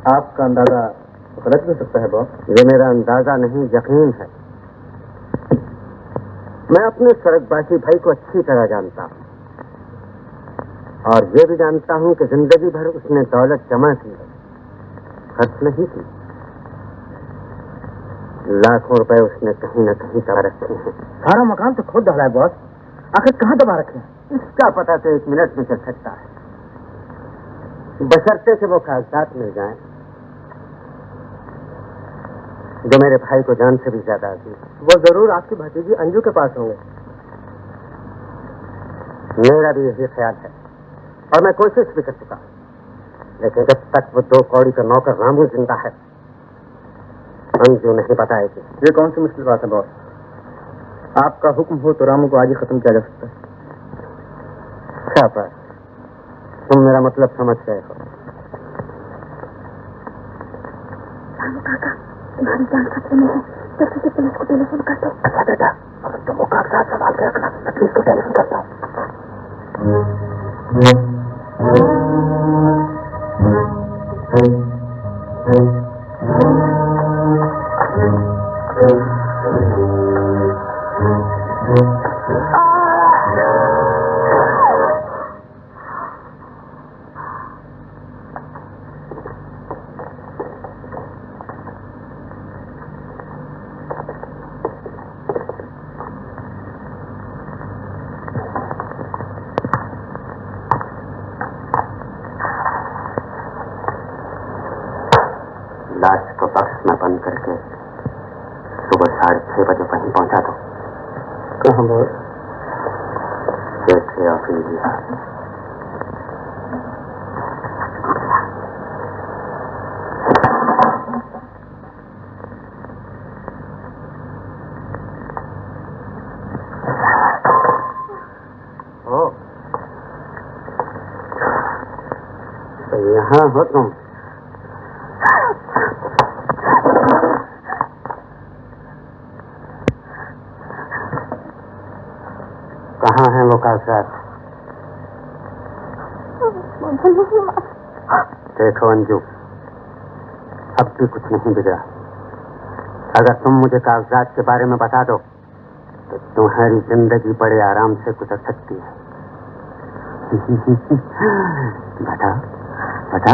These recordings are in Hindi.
आपका अंदाजा गलत हो सकता है बॉस। ये मेरा अंदाजा नहीं, यकीन है। मैं अपने सरगबाजी भाई को अच्छी तरह जानता हूँ और ये भी जानता हूँ कि जिंदगी भर उसने दौलत जमा की, खर्च नहीं की। लाखों रुपए उसने कहीं न कहीं दबा रखे हैं। सारा मकान तो खुद डाला है बॉस, आखिर कहाँ दबा रखे हैं? इसका पता तो 1 मिनट में चल सकता है, बशर्ते से वो कागजात मिल जाएं जो मेरे भाई को जान से भी ज्यादा अजीज। वो जरूर आपकी भतीजी अंजू के पास होंगे। मेरा भी यही ख्याल है और मैं कोशिश भी कर चुका, लेकिन जब तक वो 2 कौड़ी का नौकर रामू जिंदा है, अंजू नहीं बताएगी। ये कौन सी मुश्किल बात है बॉस? आपका हुक्म हो तो रामू को आज ही खत्म किया जा सकता है। शाबाश, तुम मेरा मतलब समझ गए हो। रामू काका, तुम्हारी जान खतरे में है, जल्दी से पुलिस को टेलीफोन कर दो। अच्छा बेटा, अब तुम वो कागजात संभाल के रखना, मैं पुलिस को टेलीफोन करता हूँ। लाश को बक्स में बंद करके सुबह 6:30 बजे वहीं पहुंचा दो। कहाँ बॉस? कैसे ऑफ इंडिया। ओ, तो यहाँ हो तुम? कहाँ हैं वो कागजात? देखो अंजू, अब भी कुछ नहीं बिगड़ा। अगर तुम मुझे कागजात के बारे में बता दो तो तुम्हारी जिंदगी बड़े आराम से गुजर सकती है। बता बता।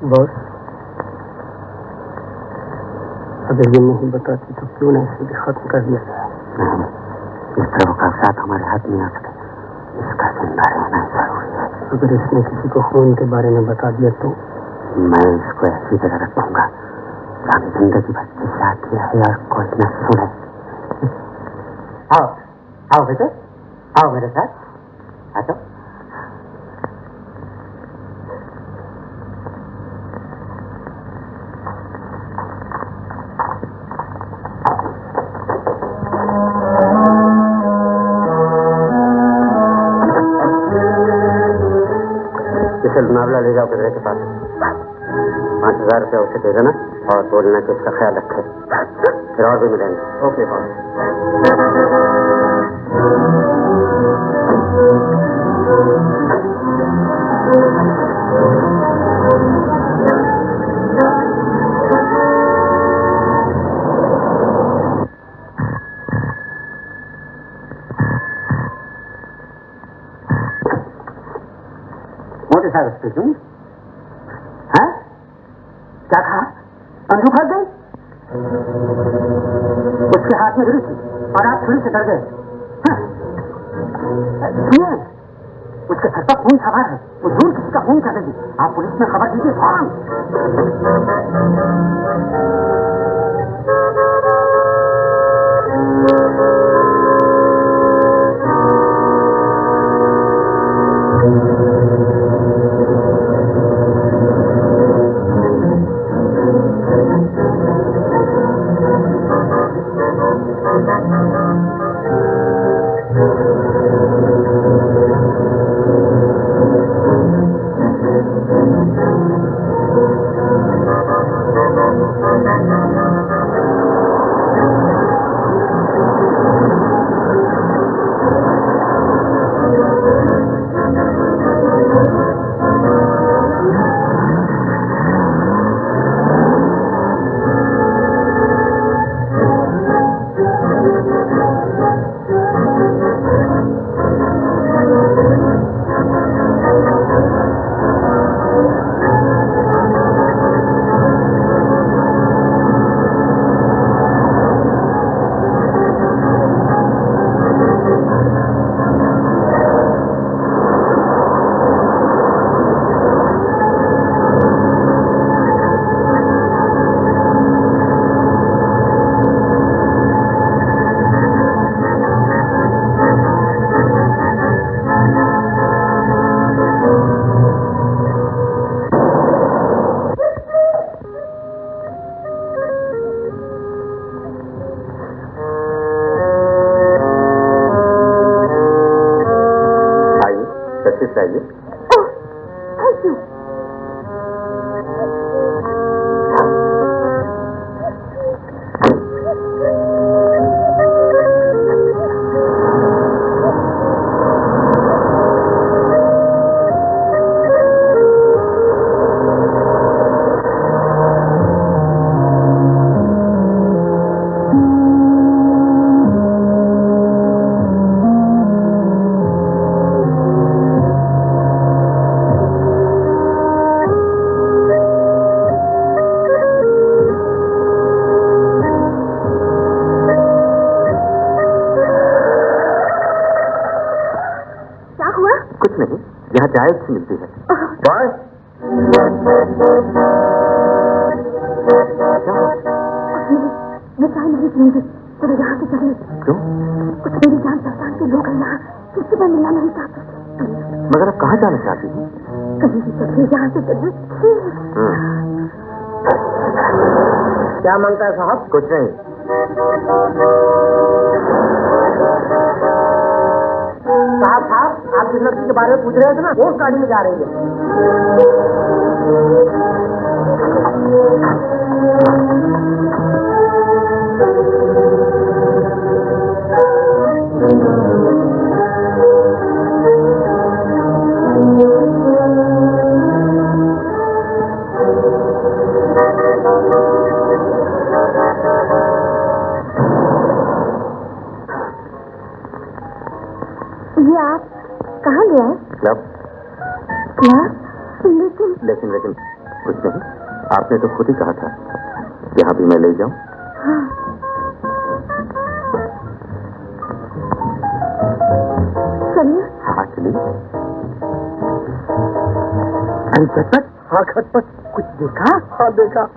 बॉस, अगर ये नहीं बताती तो क्यों ना इसे भी खत्म कर दिया जाए? नहीं, इस तरह वो कागजात हमारे हाथ में आ सके, इसका जिंदा रहना जरूरी है। अगर इसने किसी को खून के बारे में बता दिया तो? मैं इसको ऐसी जगह रखूंगा ताकि जिंदगी भर चिल्लाती रहे और कोई न सुने। आओ आओ बेटे, आओ मेरे साथ, आ जाओ। इसे लोनावला ले जाओ किधर के पास। 5,000 रुपया उसे दे देना और बोलना कि उसका ख्याल रखे, फिर और भी मिलेंगे। Okay boss. मोदी साहब स्पीकिंग। हैं? क्या कहा? अंजू भाग गई? उसके हाथ में छुरी थी और आप छुरी से डर गए। सुनिए, उसके सर पर खून सवार है, वो जरूर किसी का खून कर देगी। आप पुलिस में खबर दीजिए फौरन। तशरीफ लाइए। ओह, थैंक यू। यहाँ चाय अच्छी मिलती है। चाय? मैं चाय नहीं पीऊंगी, चलो यहाँ से चलिए। क्यों? कुछ मेरी जान पहचान के लोग हैं यहाँ, किसी से मिलना नहीं चाहते। मगर आप कहाँ जाना चाहती हैं? कहीं भी चलिए, यहाँ से चलिए। क्या मांगता है साहब? कुछ नहीं। साहब आप जिस लड़की के बारे में पूछ रहे थे ना, वो गाड़ी में जा रही है। ये आप कहाँ गए? क्लब। लेकिन कुछ नहीं, आपने तो खुद ही कहा था यहाँ भी मैं ले जाऊं। हाँ। चलिए। हाँ चलिए। अरे खटपट। हाँ खटपट। कुछ देखा? हाँ देखा।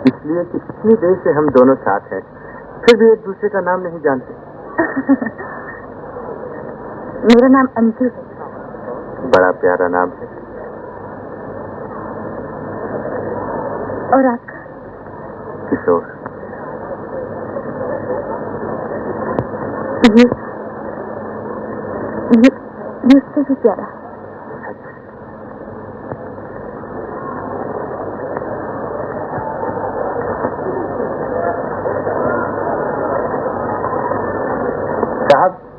इसलिए कि इतनी देर से हम दोनों साथ हैं, फिर भी एक दूसरे का नाम नहीं जानते। मेरा नाम अंजू है। बड़ा प्यारा नाम है। और आपका? किशोर। ये उससे भी प्यारा।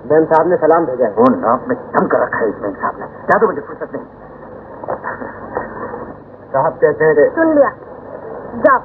बेन साहब ने सलाम भेजा है। वो नाक में दम कर रखा है इस बेन साहब ने। क्या तो मुझे फुर्सत नहीं। साहब कहते हैं सुन लिया, जाओ।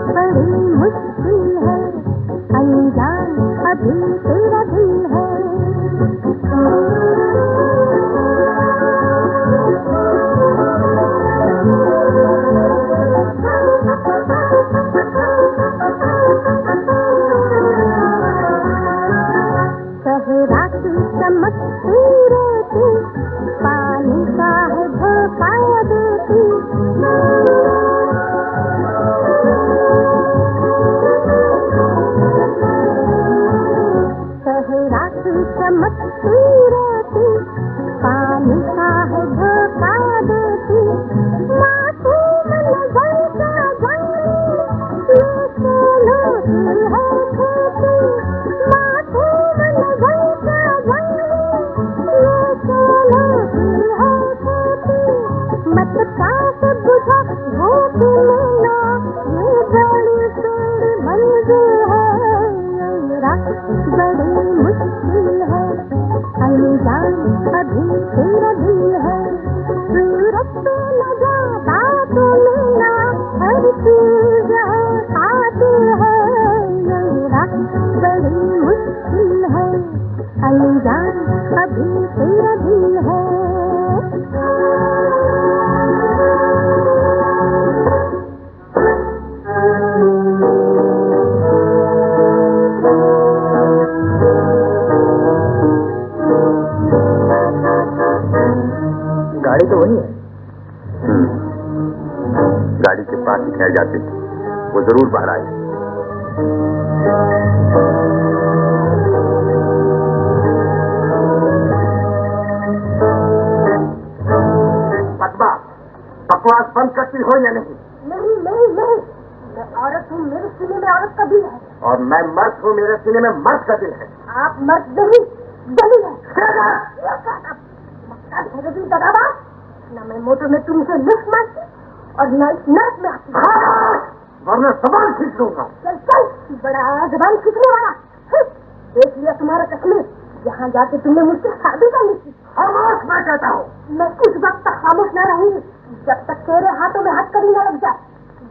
बड़ी मुश्किल है, अनजान अभी तेरा बड़ी मुश्किल है, अनजान अभी तेरा दिल है, सूरत पे लगा बातों मेरा, हर चीज साथ है, मेरा बड़ी मुश्किल है, अनजान अभी तेरा दिल है। गाड़ी तो वही है। गाड़ी के पास ही ठहर जाते थे, वो जरूर बाहर आए। पद्मा, बकवास बंद करती हो या नहीं? नहीं नहीं नहीं, मैं औरत हूँ, मेरे सीने में औरत का दिल है। और मैं मर्द हूँ, मेरे सीने में मर्द का दिल है। आप मर्द नहीं, दली है। न मैं मोटर में तुमसे लिफ्ट मांगती और न इस नर्क में आती। वरना जबान खींच दूंगा। चल चल, बड़ा जबान खींचने वाला। देख लिया तुम्हारा कश्मीर, यहाँ जाके तुमने मुझसे शादी कर ली थी। खामोश मैं कहता हूँ। मैं उस वक्त तक खामोश न रहूंगी जब तक तेरे हाथों में हथकड़ी न लग जाए।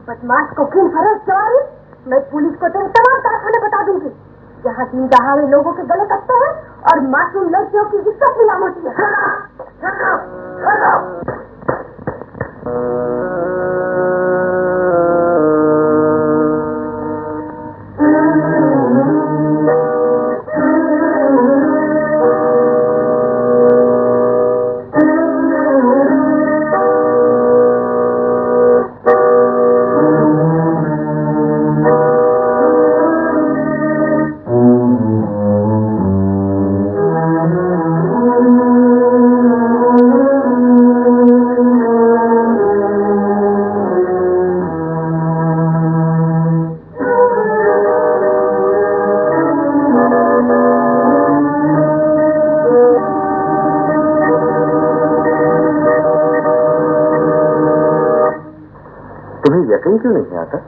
बदमाश को क्यों फरोश चोरी, मैं पुलिस को तेरे तमाम कारखाने बता दूंगी, जहाँ दिन दहाड़े लोगों के गले कटते हैं और मासूम लड़कियों की इज्जत नीलाम होती है। यकीन क्यों नहीं आता?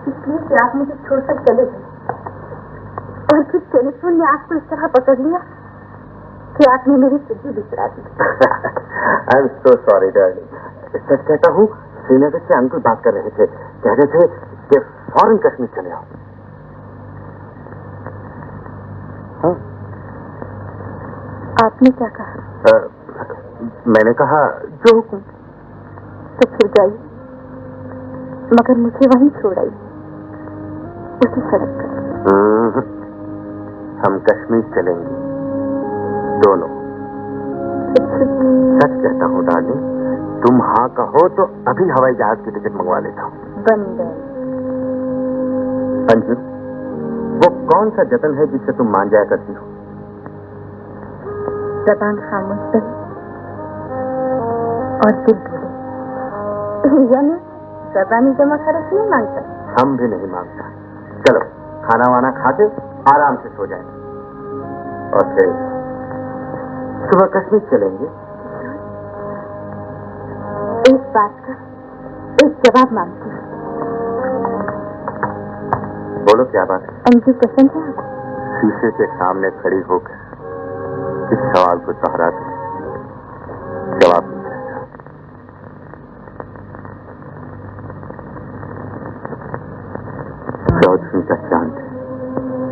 इसलिए कि आप मुझे छोड़कर चले गए और फिर टेलीफोन में आपको इस तरह पकड़ लिया कि आपने मेरी सिद्धि बिखरा दी। I am so sorry darling. सच कहता हूँ, श्रीनगर से अंकल बात कर रहे थे, कह रहे थे कि फौरन कश्मीर चले आओ। हाँ? आपने क्या कहा? मैंने कहा जो हुकुम। तो फिर जाइए, मगर मुझे वहीं छोड़ाइए, उसी सड़क पर। हम कश्मीर चलेंगे दोनों। सच कहता हूँ डार्लिंग, तुम हाँ कहो तो अभी हवाई जहाज की टिकट मंगवा लेता हूँ। बन गए। अंजू, वो कौन सा जतन है जिससे तुम मान जाया करती हो? जबान खामोश रहे और दिल बोले, यानी जबानी जमा खर्च नहीं मांगता। हम भी नहीं मांगता। चलो खाना वाना खा के आराम से सो जाए और फिर सुबह कश्मीर चलेंगे। इस बात का एक जवाब मांगती हूँ। बोलो क्या बात है? अंजू पसंद है? शीशे के सामने खड़ी होकर इस सवाल को दोहराते जवाब नहीं देता। चौदहवीं का चांद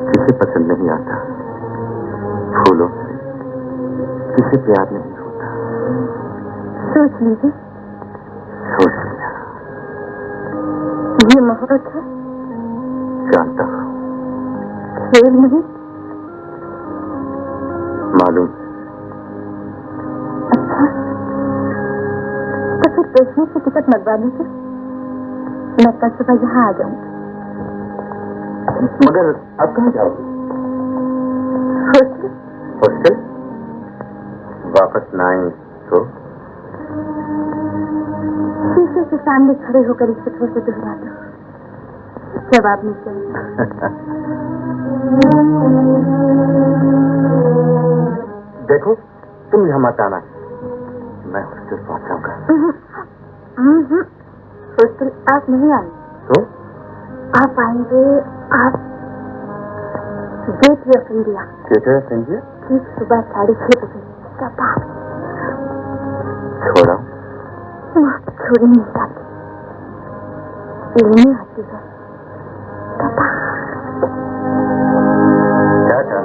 किसे पसंद नहीं आता, फूलों से किसे प्यार नहीं होता। सोच लीजिए, सोच लिया। ये मोहब्बत है, जानता हूँ। खेल नहीं, मालूम। अच्छा तो फिर कश्मीर से टिकट मंगवा लीजिए, मैं कल सुबह यहाँ आ जाऊंगी। मगर अब कहाँ जाओगे? हॉस्टल। हॉस्टल? वापस ना आए तो? शीशे के सामने खड़े होकर इसे फिर से दोहरा दो, जवाब नहीं चाहिए। देखो तुम यहाँ मत आना, मैं हॉस्टल पहुँच जाऊंगा। हॉस्टल आप नहीं आएंगे। तो? आप आएंगे, आप gate of India. Theatre of India? ठीक सुबह 6:30 बजे। पापा छोड़ा छोड़ी नहीं जाती, लेने आती है। पापा क्या था?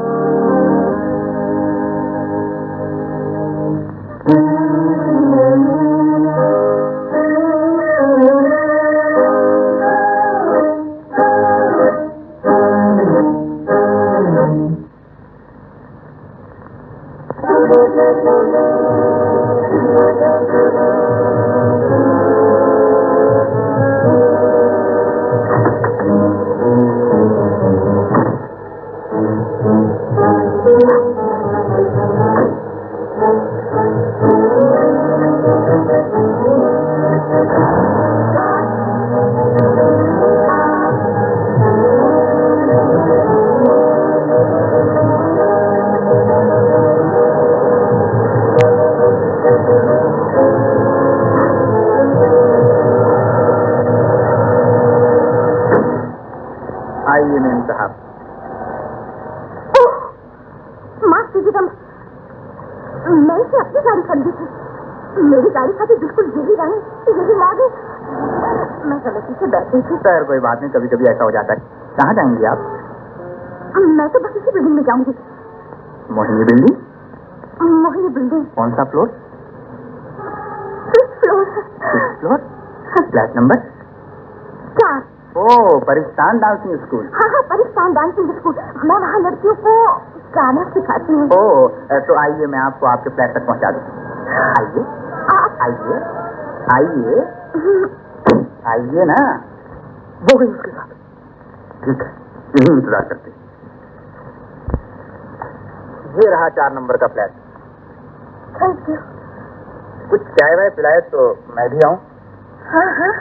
आइए मेम साहब। माफ कीजिएगा, मैं इसे अपनी गाड़ी समझी थी। मेरी गाड़ी खाती बिल्कुल यही रही, यही लागे। मैं गलती से बैठ गई थी। सर कोई बात नहीं, कभी कभी ऐसा हो जाता है। कहाँ जाएंगी आप? मैं तो बस इसी बिल्डिंग में जाऊंगी। मोहिनी बिल्डिंग? मोहिनी बिल्डिंग। कौन सा floor? 5th floor. 6th floor? Flat number 4। ओ, परिस्तान डांसिंग स्कूल। हाँ, परिस्तान डांसिंग स्कूल। मैं वहाँ लड़कियों को गाना सिखाती हूँ। ओ, तो आइए मैं आपको आपके फ्लैट तक पहुँचा दूँ। आइए आइए आइए आइए ना। वो गई उसके साथ। ठीक है, यही इंतजार करते। ये रहा 4 नंबर का फ्लैट। Thank you. कुछ चाय वाय पिलाए तो मैं भी आऊँ? हाँ हाँ।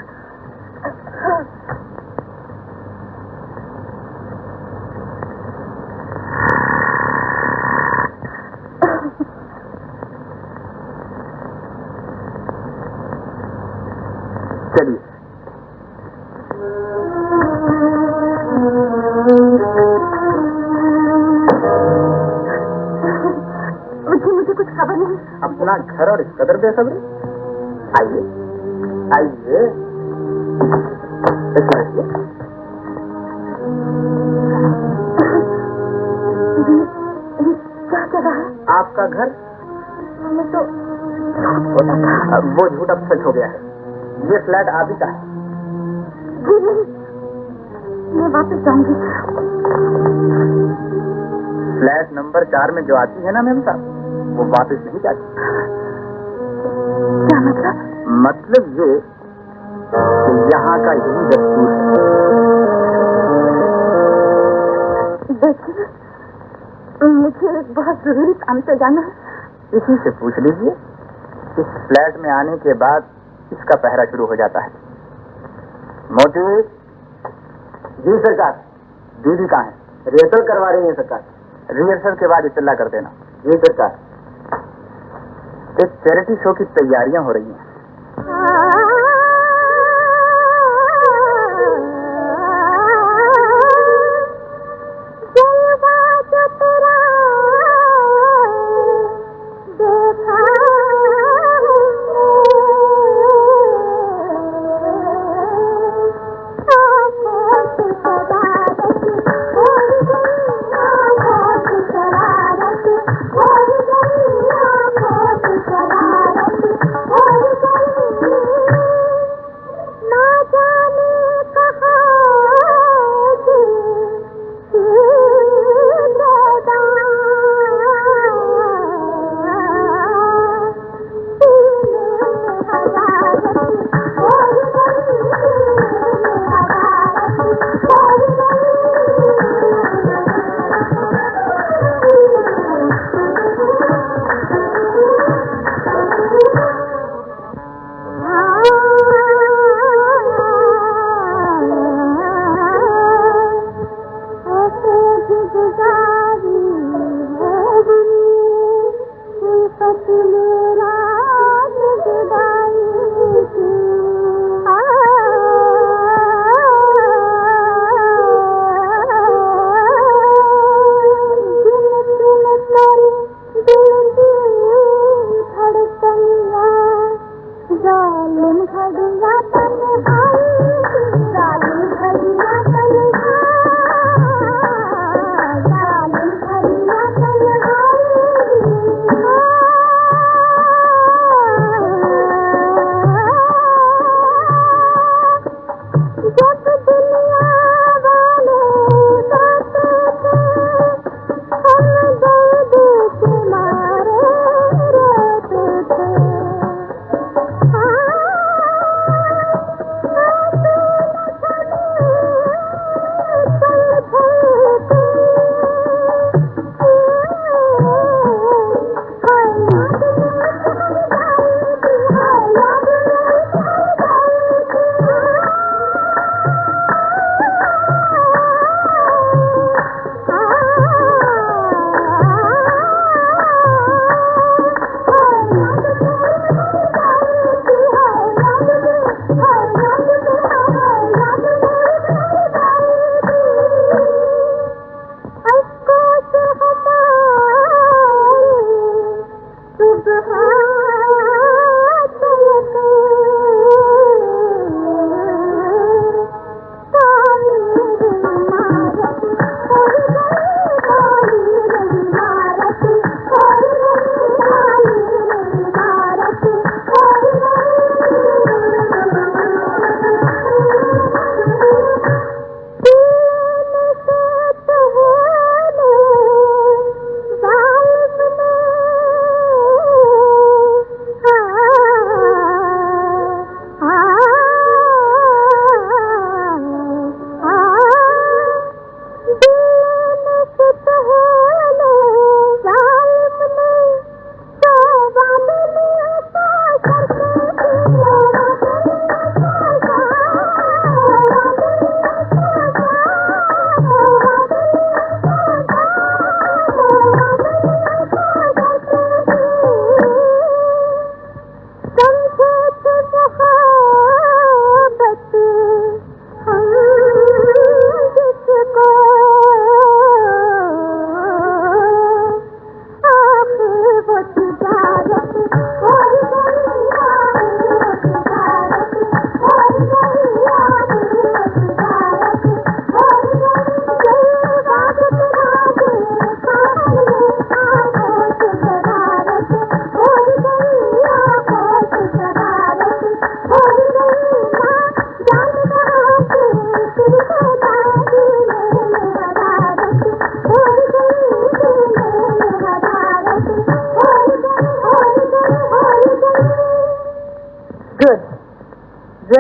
चलिए। मुझे कुछ खबर नहीं। अपना घर और इस कदर बेसब्री। आइए आइए, इसमें रखिए। क्या जगह है? आपका घर। मैंने तो वो झूठ अब सच हो गया है। ये फ्लैट आप ही का है। जी नहीं, मैं वापस जाऊंगी। फ्लैट नंबर 4 में जो आती है ना मेम साहब, वो वापस नहीं जाती। क्या मतलब? मतलब ये कि यहाँ का यही दस्तूर है। देखिए, मुझे एक बहुत जरूरी काम से जाना है। इसी से पूछ लीजिए। इस फ्लैट में आने के बाद इसका पहरा शुरू हो जाता है। मोटी जी सरकार। दीदी कहाँ है? रिहर्सल करवा रही है सरकार। रिहर्सल के बाद इत्तला कर देना। जी सरकार। एक चैरिटी शो की तैयारियां हो रही हैं।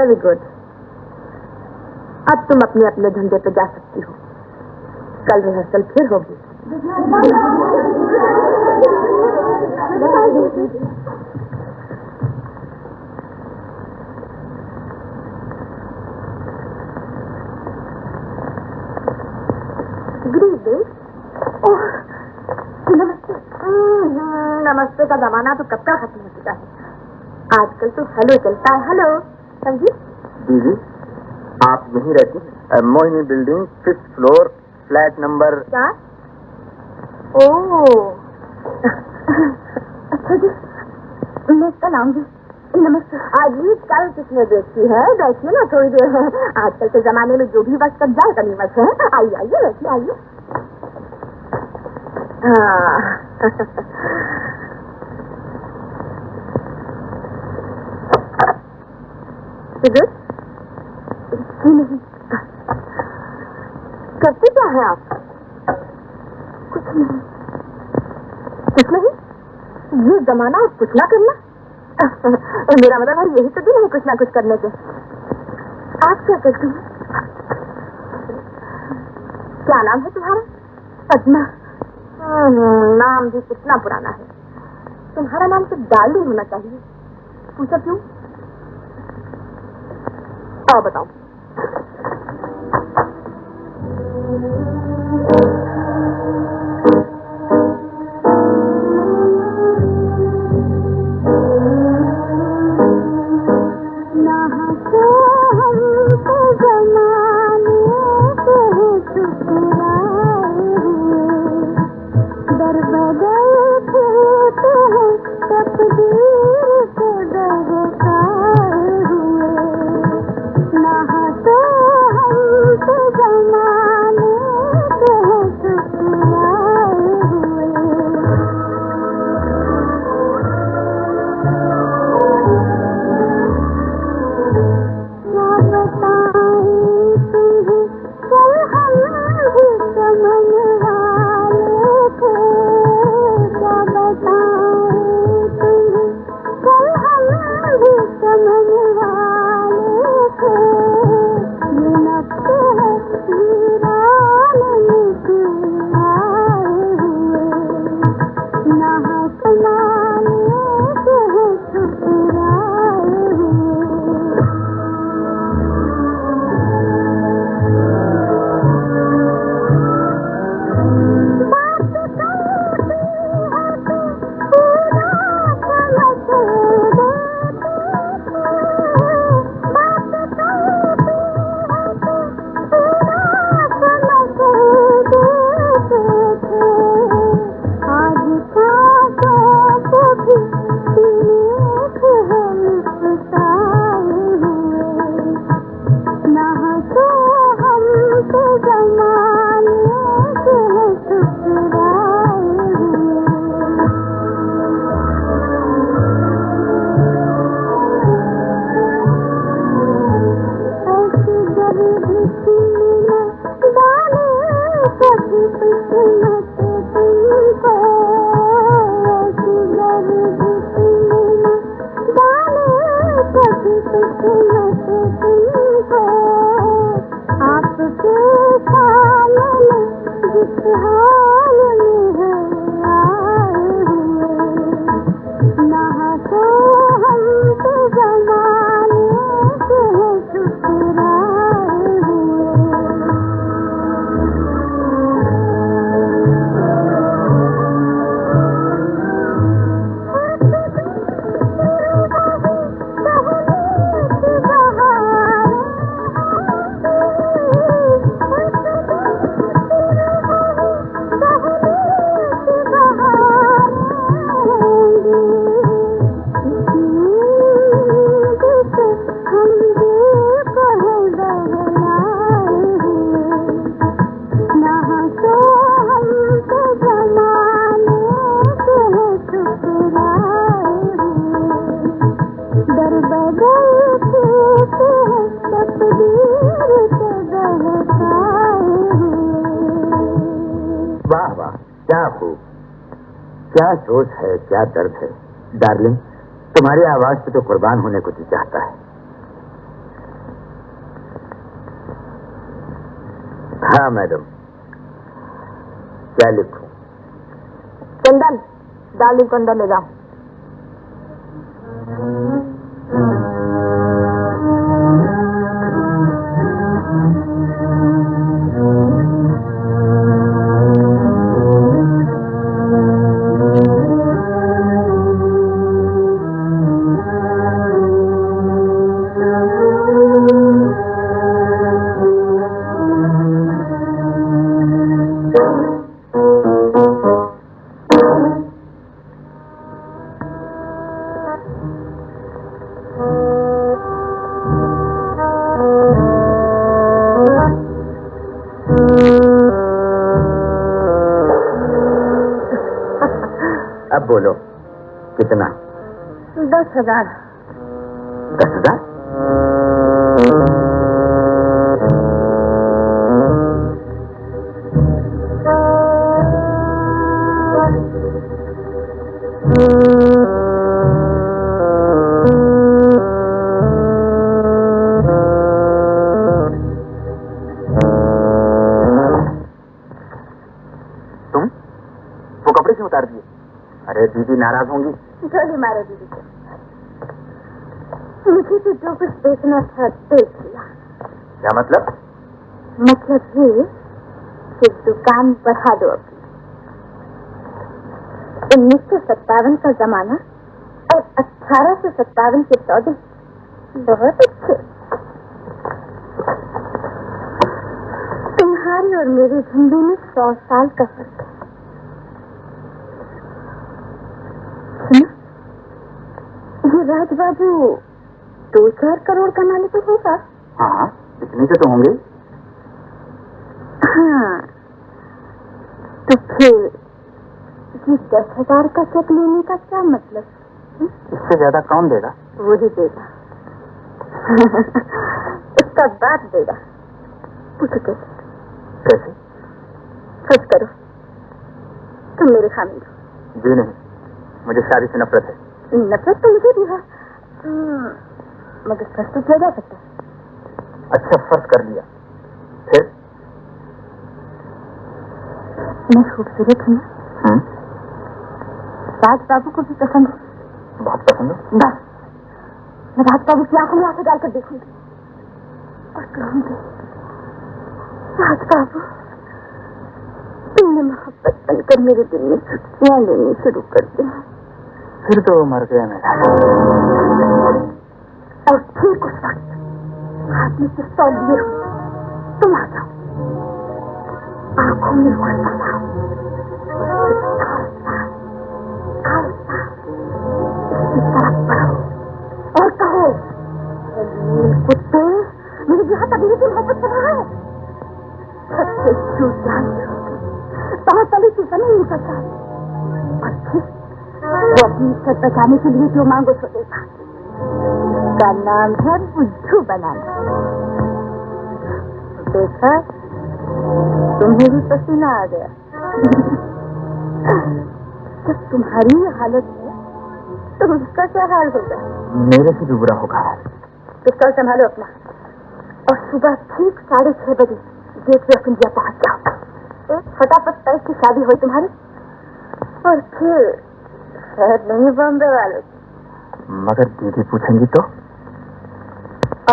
Very good. अब तुम अपने अपने धंधे पे जा सकती हो। कल रिहर्सल फिर होगी। Good evening. ओह नमस्ते। नमस्ते का जमाना तो कब का खत्म हो चुका है। आजकल तो हेलो चलता है। हेलो समझी। दीदी आप यहीं रहती हैं? Mohini building 5th floor flat number. क्या? ओह अच्छा जी, मैं कल आऊंगी। नमस्ते। अजी कल किसने देखी है? बैठिए ना थोड़ी देर है। आजकल के जमाने में जो भी वक्त तक जाए गनीमत है। आइए आइए बैठिए आइए। नहीं करते क्या है आप? कुछ नहीं। कुछ नहीं? ये जमाना और कुछ ना करना। मेरा मतलब है यही तो दिन है कुछ ना कुछ करने के। आप क्या करती हैं? क्या नाम है तुम्हारा? पद्मा। नाम भी कितना पुराना है। तुम्हारा नाम तो डार्लिंग होना चाहिए। पूछा क्यों? आओ बताओ। वाह वाह क्या खूब, क्या जोश है, क्या दर्द है। डार्लिंग तुम्हारी आवाज पे तो कुर्बान होने को जी चाहता है। हाँ मैडम, क्या लिखूं? चंदन, डार्लिंग को अंदर ले जाओ। अब बोलो, कितना? 10,000। 10,000? तुम वो कपड़े क्यों उतार दिए? अरे दीदी नाराज होंगी। गोली मारो दीदी को। मुझे तो जो कुछ देखना था देख लिया। क्या मतलब? मतलब ये कि दुकान बढ़ा दो अपनी। 1957 का जमाना और 1857 के सौदे बहुत अच्छे। तुम्हारी और मेरे झंडू में 100 साल का फर्क है। ये राजबाबू 2-4 करोड़ कमाने को होगा। हाँ, इतने से तो होंगे। हाँ, तो फिर ये 10,000 का चेक लेने का क्या मतलब? इससे ज्यादा कौन देगा? वही देगा। उसका बाप देगा। पूछो कैसे? कैसे? सच करो, तुम मेरे खामिल हो। जी नहीं, मुझे शादी से नफरत है। नफरत तो मुझे भी है, मगर फर्ज तो किया जा सकता है। अच्छा, फर्ज कर लिया, फिर? मैं खूबसूरत हूँ ना? राज बाबू को भी पसंद है। बहुत पसंद है। बस मैं राज बाबू की आंखों में आंखें डालकर देखूंगी और कहूंगी, राज बाबू, तुमने मोहब्बत बनकर मेरे दिल में छुट्टियां लेनी शुरू कर दी। फिर तो वो मर गया मेरा। और ठीक उस वक्त हाथ में पिस्तौल लिए हुए तुम आ जाओ, आंखों में गुस्सा लाओ, और कहो, कुत्ते, मेरे यहाँ तभी से मोहब्बत कर रहा है। सबसे छूट जानते हो, बहुत तले से जमीन निकल जाए और फिर वो अपनी इज्जत बचाने के लिए जो मांगो सो देगा। उसका नाम है बुद्धू बनाना। देखा, तुम्हें भी पसीना आ गया। जब तुम्हारी हालत है तो उसका क्या हाल होगा? मेरे से भी बुरा होगा। पिस्तौल संभालो अपना और सुबह ठीक 6:30 बजे गेट वे ऑफ इंडिया पहुंच जाओ। फटाफट तय की शादी हुई तुम्हारी, और फिर शहर नहीं बॉम्बे वालों। मगर दीदी पूछेंगी तो?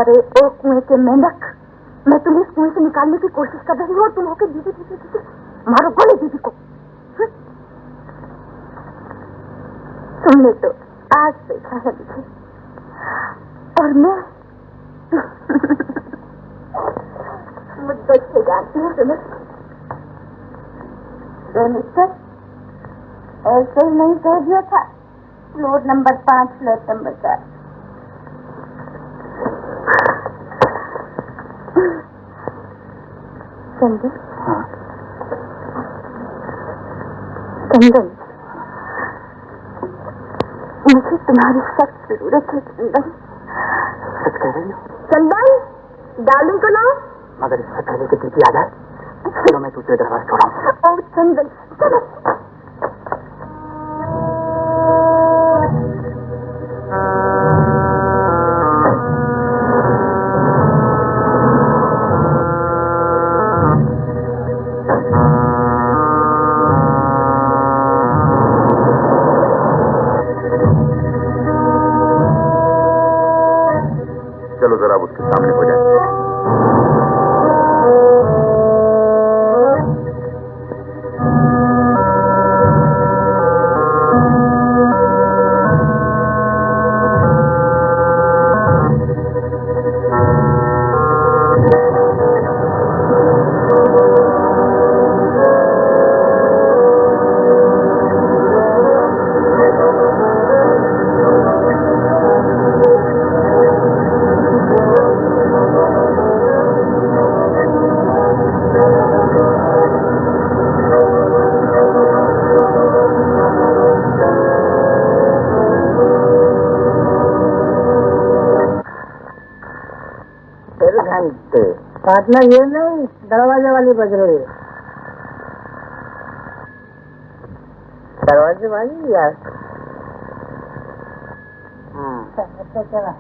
अरे ओ कुएं के मेंढक, मैं तुम्हें इस कुएं से निकालने की कोशिश कर रही हूँ और तुम होकर दीदी दीदी दीदी मारो गोली दीदी को। तुमने तो आज देखा है मुझे, और मैं मुद्दत से जानती हूँ तुम्हें। मिस्टर, ऐसे ही नहीं कह दिया था, फ्लोर नंबर 5 फ्लैट नंबर 4। चंदन, हाँ। चंदन, मुझे तुम्हारी सख्त जरूरत है चंदन। सच कह रही हो? चंदन, डार्लिंग को लाओ। मगर इससे पहले कि दीदी आ जाए, चलो मैं दूसरे दरवाजे छोड़ाऊं। ओ चंदन, चलो। सामने हो जाए। घंटे पार्टनर ये नहीं दरवाजे वाली बज रही है। दरवाजे वाली यार। अच्छा चला।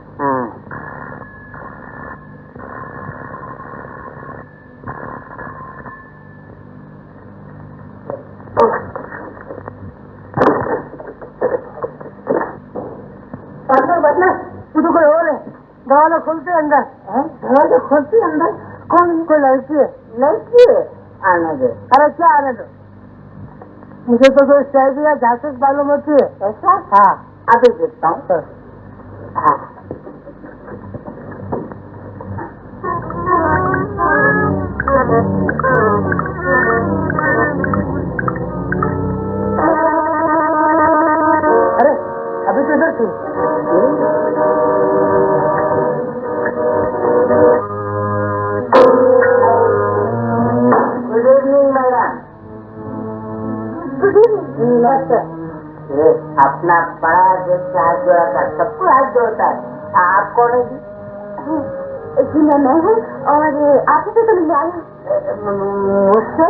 पार्टनर तू तो कोई और है। दरवाजा खुलते अंदर। दरवाजा खुलते अंदर कौन? कोई लड़की है। लड़की है? आने दे। अरे क्या आने दो? मुझे तो कोई शायद या जासूस मालूम होती है। ऐसा? हाँ अभी देखता हूँ। हाँ अरे अभी तो इधर थी। अपना बड़ा देखता हाथ जोड़ा था, सबको हाथ जोड़ता है। आप कौन है जी? मैं हूँ और आपसे तो मिल आई। मुझसे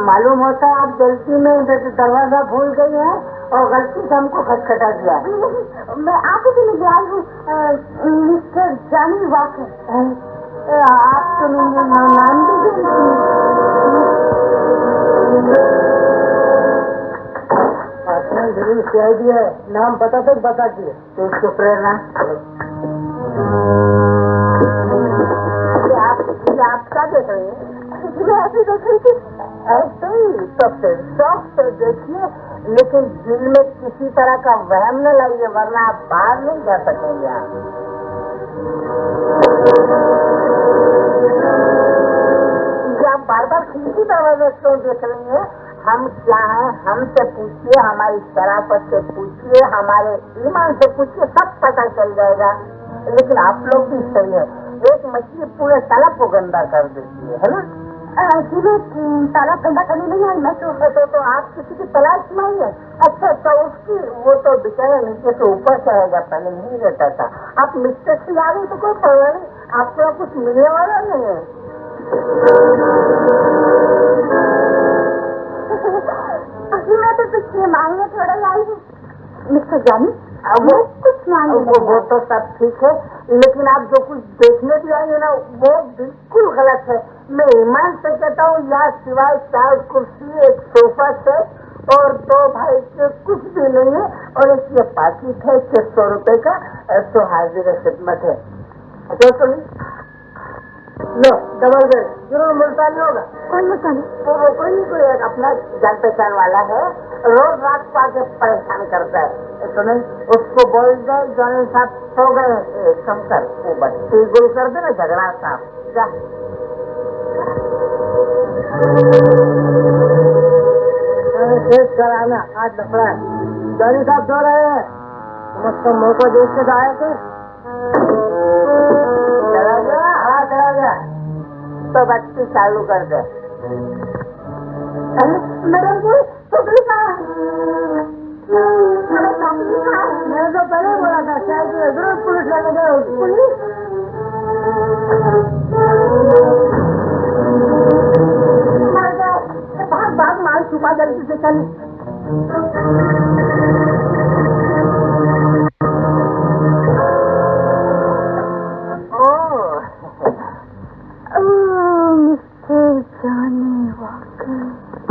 मालूम होता है आप गलती में दरवाजा भूल गई है और गलती से हमको खटखटा दिया। मैं आपसे तो मिल आई हूँ, मिस्टर जॉनी वॉकर। आप तो नाम भी है, नाम बता तक बता दिए तो उसको प्रेरणा। आप क्या देख रहे हैं? मैं ऐसे देख रही थी। ऐसे ही तो फिर शौक से देखिए, लेकिन दिल में किसी तरह का वहम न लाइए, वरना आप बाहर नहीं जा सकेंगे। आप बार बार खिड़की दरवाजा क्यों देख रही है? हम क्या हैं हमसे पूछिए, हमारी शराफत से पूछिए, हमारे ईमान से पूछिए, सब पता चल जाएगा। लेकिन आप लोग भी सही है, एक मछली पूरे तालाब को गंदा कर देती है ना? तालाब गंदा करने नहीं आई मैं तो आप किसी की तलाश में ही है। अच्छा तो उसकी वो तो बेचारा नीचे से ऊपर से आएगा, पहले नहीं रहता था। आप मिस्टर से आ गई तो कोई परवाह नहीं, आपको कुछ मिलने वाला नहीं है। मैं तो कुछ मांगने थोड़ा आई हूँ मिस्टर जॉनी। वो कुछ मांगे वो तो सब ठीक है, लेकिन आप जो कुछ देखने भी आई है ना वो बिल्कुल गलत है। मैं ईमान से कहता हूँ, यहाँ सिवाय 4 कुर्सी, एक सोफा सेट और 2 भाई के कुछ भी नहीं है। और एक ये पाकिट है 600 रुपए का, तो हाजिर खिदमत है। तो सुनिए लो डबल बेड जरूर मुल्तानी होगा। कौन मुल्तानी? तो वो कोई अपना जान पहचान वाला है, रोज रात को आके परेशान करता है। सुने उसको बोल दे जॉनी साहब सो गए, कम कर वो बत्ती गुल कर दे ना, झगड़ा साहब जा। शेष कराना आज लफड़ा है। जॉनी साहब सो रहे हैं, तुम उसको मौका देख के आए थे। चला गया? हाँ चला गया। तो बत्ती चालू कर दे। मैडम जी टुकड़ी कहाँ है? मैं तो पहले बोला था शायद जरूर पुलिस लेने गए होगी। पुलिस? भाग माल छुपा जल्दी से चली।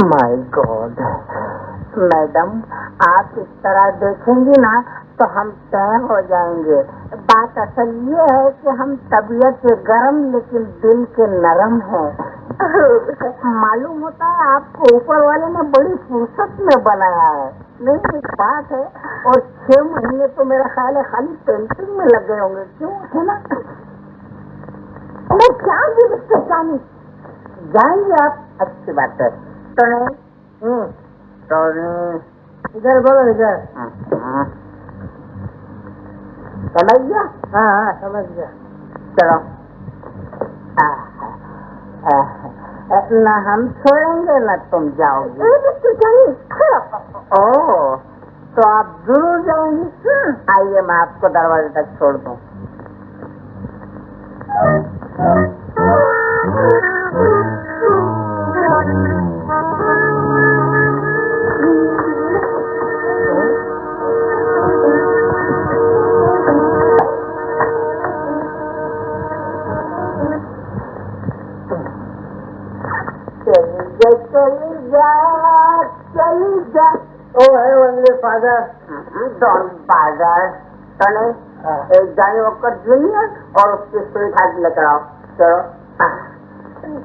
माय गॉड मैडम, आप इस तरह देखेंगी ना तो हम तय हो जाएंगे। बात असल ये है कि हम तबीयत से गर्म लेकिन दिल के नरम हैं। मालूम होता है आपको ऊपर वाले ने बड़ी फुर्सत में बनाया है। नहीं एक बात है, और 6 महीने तो मेरा ख्याल है खाली पेंटिंग में लग गए होंगे, क्यों है ना? मैं क्या भी मिस्टर जानी जाएंगे आप, अच्छी बात है। तो नहीं इधर बोलो, इधर समझ गया? हाँ समझ गया। चलो ना हम छोड़ेंगे ना तुम जाओगे। मिस्टर जानी ओह, तो आप जरूर जाएंगे। आइए मैं आपको दरवाजे तक छोड़ दूं। चली जा। ओ है ओनली फादर, डॉन फादर। एक जानी वॉकर जूनियर और उसकी स्वीट हार्ट लेकर आओ। चलो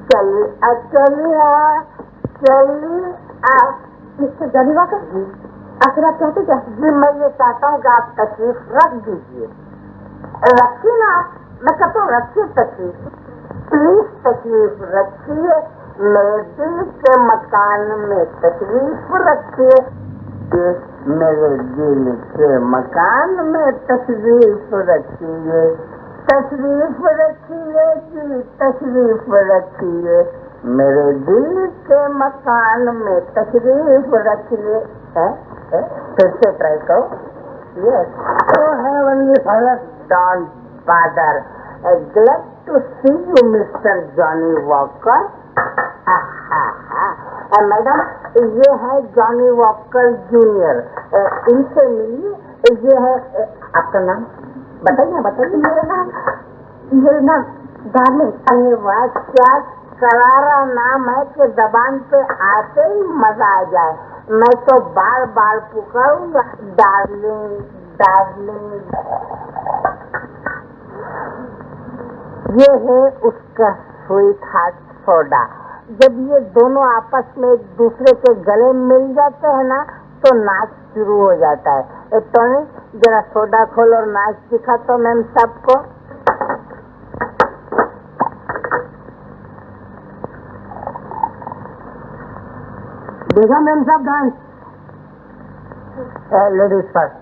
चलिए मिस्टर जानी वॉकर जी, आखिर आप कहते क्या? जी मैं ये चाहता हूँ कि आप तशरीफ रख दीजिए। रखिए ना, मैं कहता हूँ रखिए तशरीफ, प्लीज तशरीफ रखिए। मेरे दिल के मकान में तशरीफ रखिए, मेरे दिल के मकान में तशरीफ रखिए। तशरीफ रखिए जी, तशरीफ रखिए, मेरे दिल के मकान में तशरीफ रखिए। फिर से ट्राई करो। यस, तो heavenly father, don father, glad to see you mister Johnny Walker. Madam ये है जॉनी वॉकर जूनियर, इनसे मिलिए। ये है आपका नाम बताइए। मेरा नाम डार्लिंग। अरे वाह, क्या करारा नाम है कि जबान पे आते ही मजा आ जाए। मैं तो बार बार पुकारूंगा डार्लिंग डार्लिंग। ये है उसका स्वीट हार्ट सोडा। जब ये दोनों आपस में एक दूसरे के गले मिल जाते हैं ना, तो नाच शुरू हो जाता है। तो जरा सोडा खोल और नाच दिखा तो मैम सबको। देखा मैम साहब डांस। Ladies first.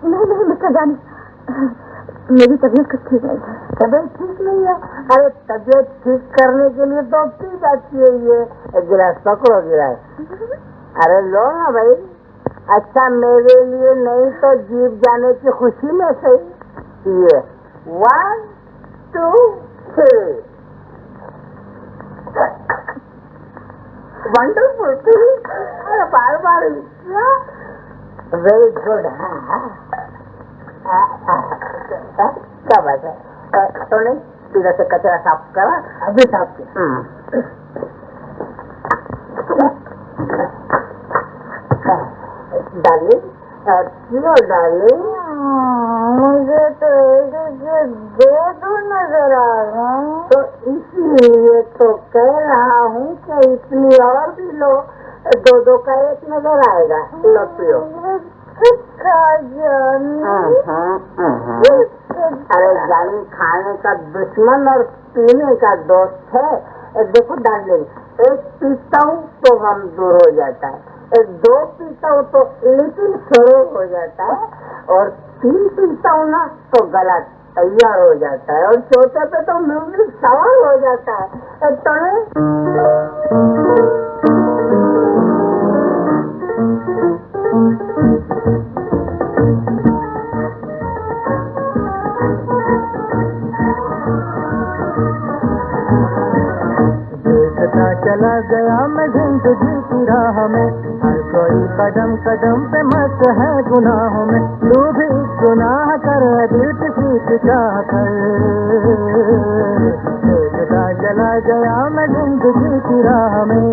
नहीं मिस्टर जानी, मेरी तबीयत कुछ ठीक नहीं है। तबीयत ठीक नहीं है? अरे तबीयत ठीक करने के लिए तो पी जाती है ये गिलास, पकड़ो गिलास। अरे लो ना भाई। अच्छा मेरे लिए नहीं तो जीप जाने की खुशी में से ये 1 2 3 वंडरफुल। अरे बार बार वेरी गुड। क्या बात है? तो नहीं सीधा से कचरा साफ करा, अभी साफ किया। डार्लिंग, क्यों डार्लिंग, मुझे तो दे दो नजर आ रहा हूँ, तो इसलिए तो कह रहा हूँ कि इतनी और भी लो, 2 का 1 नजर आएगा। लो पियो। अरे जानी खाने का दुश्मन और पीने का दोस्त है। देखो डार्लिंग, 1 पीता हूँ तो गम दूर हो जाता है, 2 पीता हूँ तो लिटिल सरो हो जाता है, और 3 पीता हूँ ना तो गला तैयार हो जाता है, और 4थे पे तो म्यूजिक सवाल हो जाता है। देखता चला गया मैं जिंदगी की राह में, हर कोई कदम कदम पे मस्त है गुनाहों में। तू भी गुनाह कर दिल किसी की चाह कर। देखता चला गया मैं जिंदगी की राह में।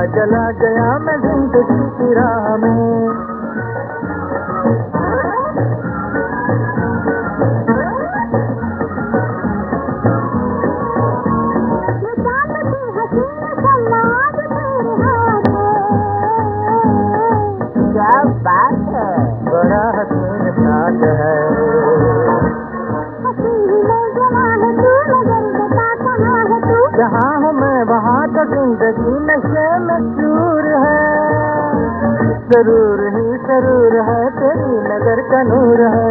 चला गया मैं जिंदगी की राह में। क्या बात है, बड़ा हसीन साथ है। जहाँ हूँ मैं वहाँ तो जिंदगी नशे में चूर है। जरूर ही जरूर है तेरी नजर का नूर है।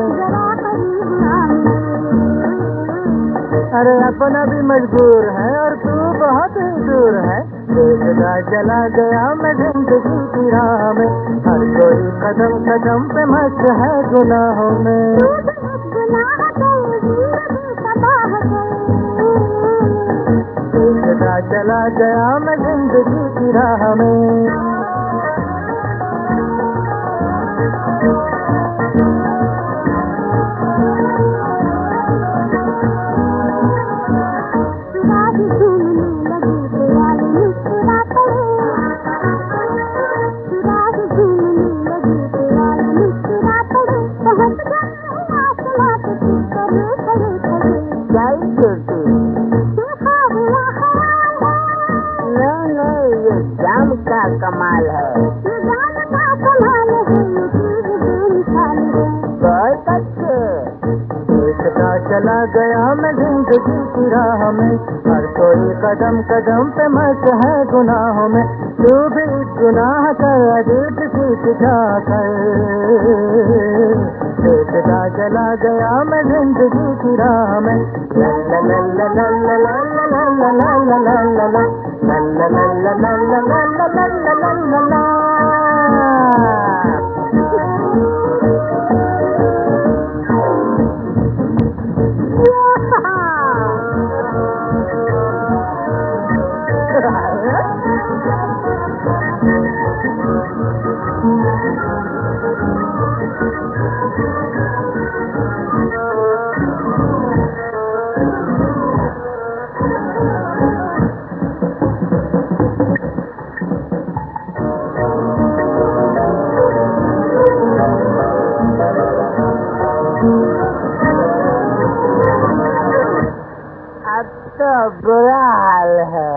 अरे अपना भी मजबूर है और तू बहुत ही दूर है। देखता चला गया मैं जिंदगी की राह में। हर कोई कदम कदम पे मस्त है गुनाहों में। देखता चला गया मैं जिंदगी की राह में। का कमाल है, बहुत अच्छे। देखता चला गया मैं जिंदगी की राह में। हर कोई कदम कदम पे मस्त है गुनाहों में। तू भी गुनाह कर अजीत सीख जाकर। देखता चला गया मैं जिंदगी की राह में। ला ला ला ला ला ला ला ला ला ला ला ला ला ला La la la la la la la la la la la la. अब तो बुरा हाल है।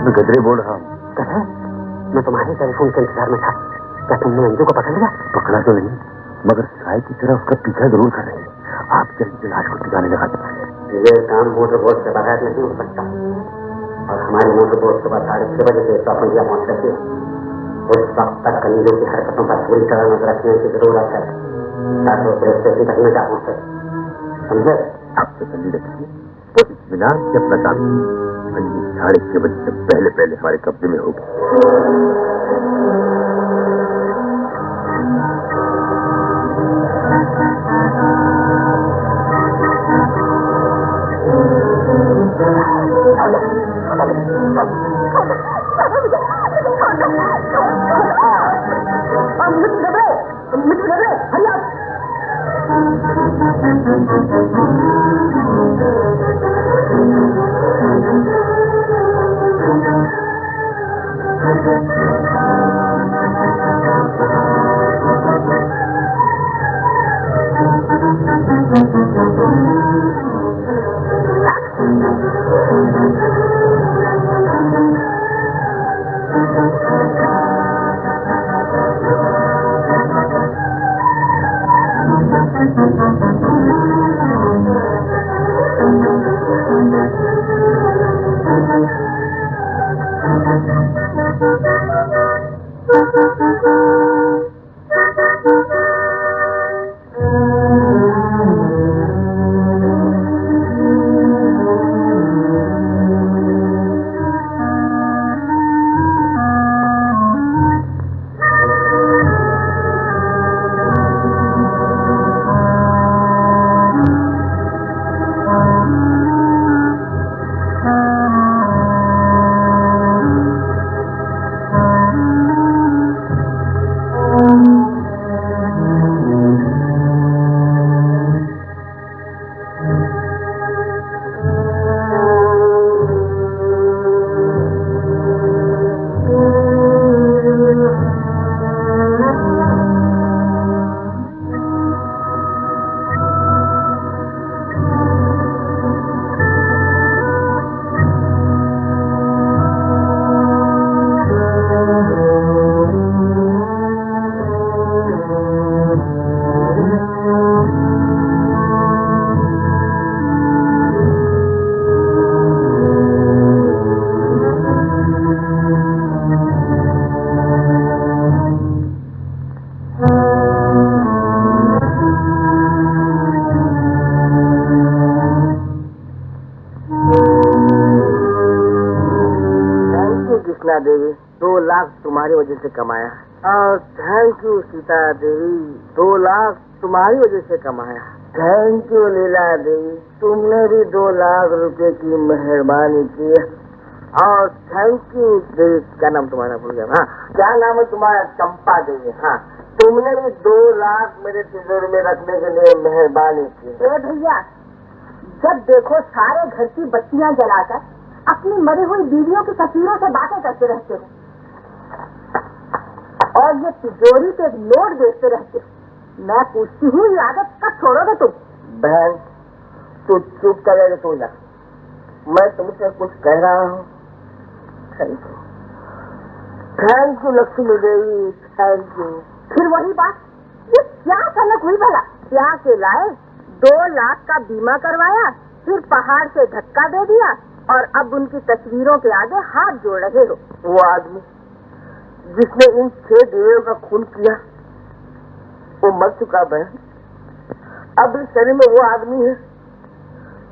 मैं गदरे बोल रहा हूँ। मैं तुम्हारे टेलीफोन के इंतजार में था। क्या तुमने अंजू को पकड़ लिया? पकड़ा तो नहीं, मगर साय की तरह उसका पीछा जरूर कर रहे हैं। आप जल्दी लाश को ठिकाने लगा दीजिए। ये काम मोटर बोट के बगैर नहीं हो सकता और हमारी मोटर बोट सुबह 6:30 बजे से टॉपंजिया पहुंच सकती है। उस वक्त तक कनीजों की हरकतों पर पूरी तरह नजर रखने की जरूरत है ताकि वो स्टेशन तक न जा पहुंच सके। समझे? आप तसल्ली रखिए, वो इत्मीनान से अपना काम 6:30 बजे से पहले हमारे कब्जे में होगी। मुझे कृष्णा देवी, 2 लाख तुम्हारी वजह से कमाया। और थैंक यू सीता देवी, 2 लाख तुम्हारी वजह से कमाया। थैंक यू लीला देवी, तुमने भी 2 लाख रुपए की मेहरबानी की। और थैंक यू देवी, क्या नाम तुम्हारा भूल गया? हाँ, क्या नाम है तुम्हारा? चंपा देवी। हाँ, तुमने भी 2 लाख मेरे तिजोरी में रखने के लिए मेहरबानी की। भैया, जब देखो सारे घर की बत्तियां जलाकर अपनी मरी हुई बीवियों की तस्वीरों से बातें करते रहते हो और ये तिजोरी पे नोट देखते रहते हो। मैं पूछती हूँ, ये आदत कब छोड़ोगे तुम? बहन, तू चुप करेगा तू ना, मैं तुमसे कुछ कह रहा हूँ। Thank you Lakshmi Devi, thank you. फिर वही बात, ये क्या कनक हुई भला? क्या के लाए 2 लाख का बीमा करवाया, फिर पहाड़ से धक्का दे दिया और अब उनकी तस्वीरों के आगे हाथ जोड़ रहे हो। वो आदमी जिसने इन 6 देवियों का खून किया वो मर चुका बहन। अब इस शरीर में वो आदमी है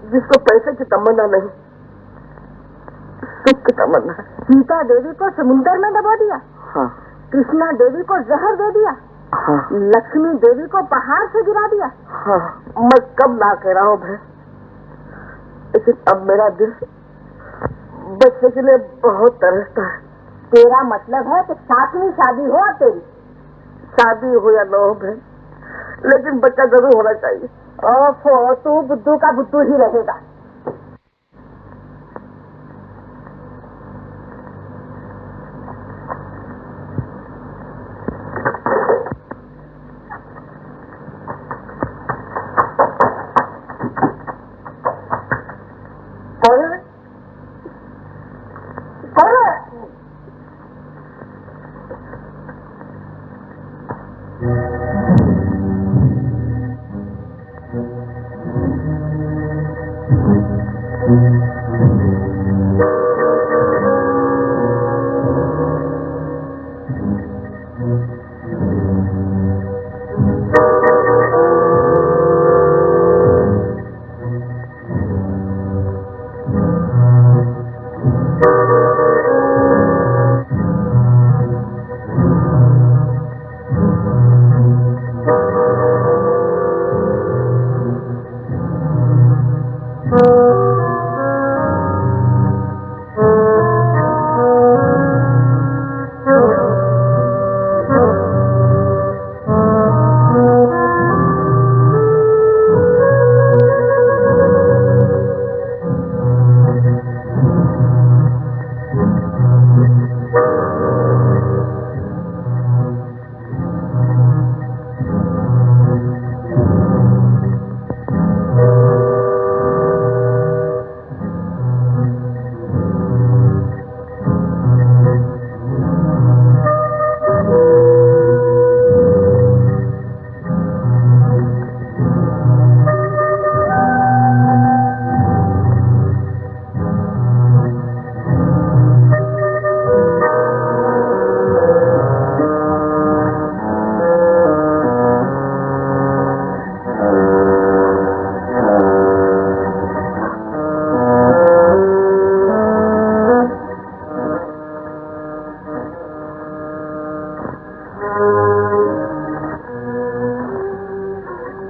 जिसको पैसे की तमन्ना नहीं, सुख की तमन्ना है। सीता देवी को समुद्र में डबो दिया। हाँ। कृष्णा देवी को जहर दे दिया। हाँ। लक्ष्मी देवी को पहाड़ से गिरा दिया। हाँ, मैं कब ना कह रहा हूँ बहन, लेकिन अब मेरा दिल बच्चे के लिए बहुत तरसता है। तेरा मतलब है कि 7वीं शादी हो अब तेरी? शादी हो या न हो बहन, लेकिन बच्चा जरूर होना चाहिए। ओफो, तू बुद्धू का बुद्धू ही रहेगा।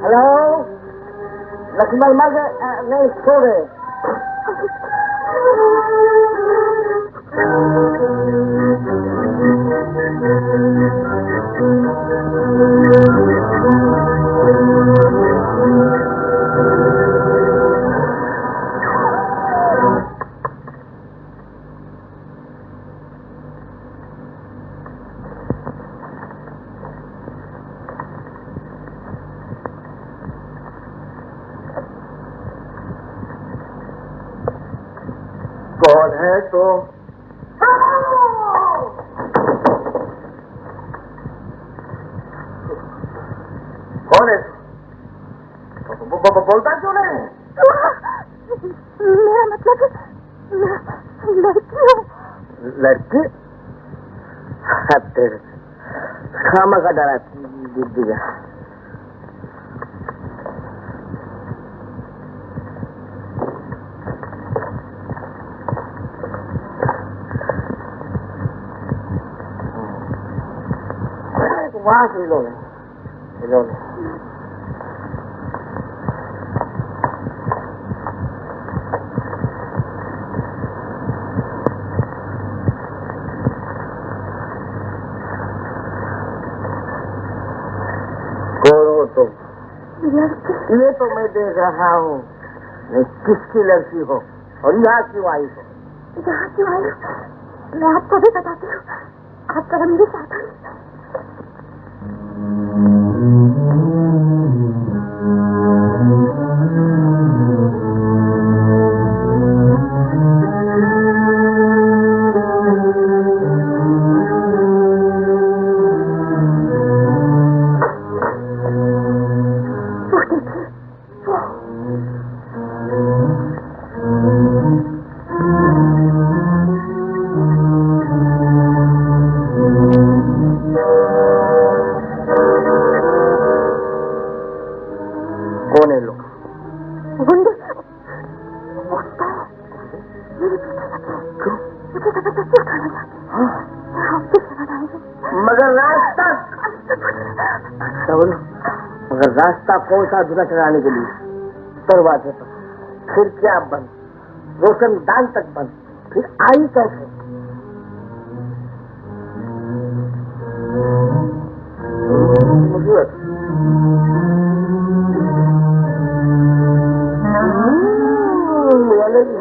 हेलो, लक्ष्मण मर गए? नहीं, सो गए। कौन है तो? कौन है? बोलता क्यों नहीं? मेरा मतलब लड़की हो। लड़की? तेरे खामा का डरा दिया। वहां से हिलोने। कौन हो तुम? ये तो मैं देख रहा हूँ। किसकी लड़की हो और यहाँ क्यों आई हो? यहाँ क्यों आई? मैं आपको भी बताती हूँ। आपका मेरे साथ आई। कौन है लोग? गुंडे। मुझे जबरदस्ती उठाना चाहते हैं। आपके साथ आएंगे। मगर रास्ता मगर रास्ता कौन सा धुना चढ़ाने के लिए? दरवाजे पर, खिड़कियां बंद, रोशनदान तक बंद, फिर आई कैसे? मुसीबत।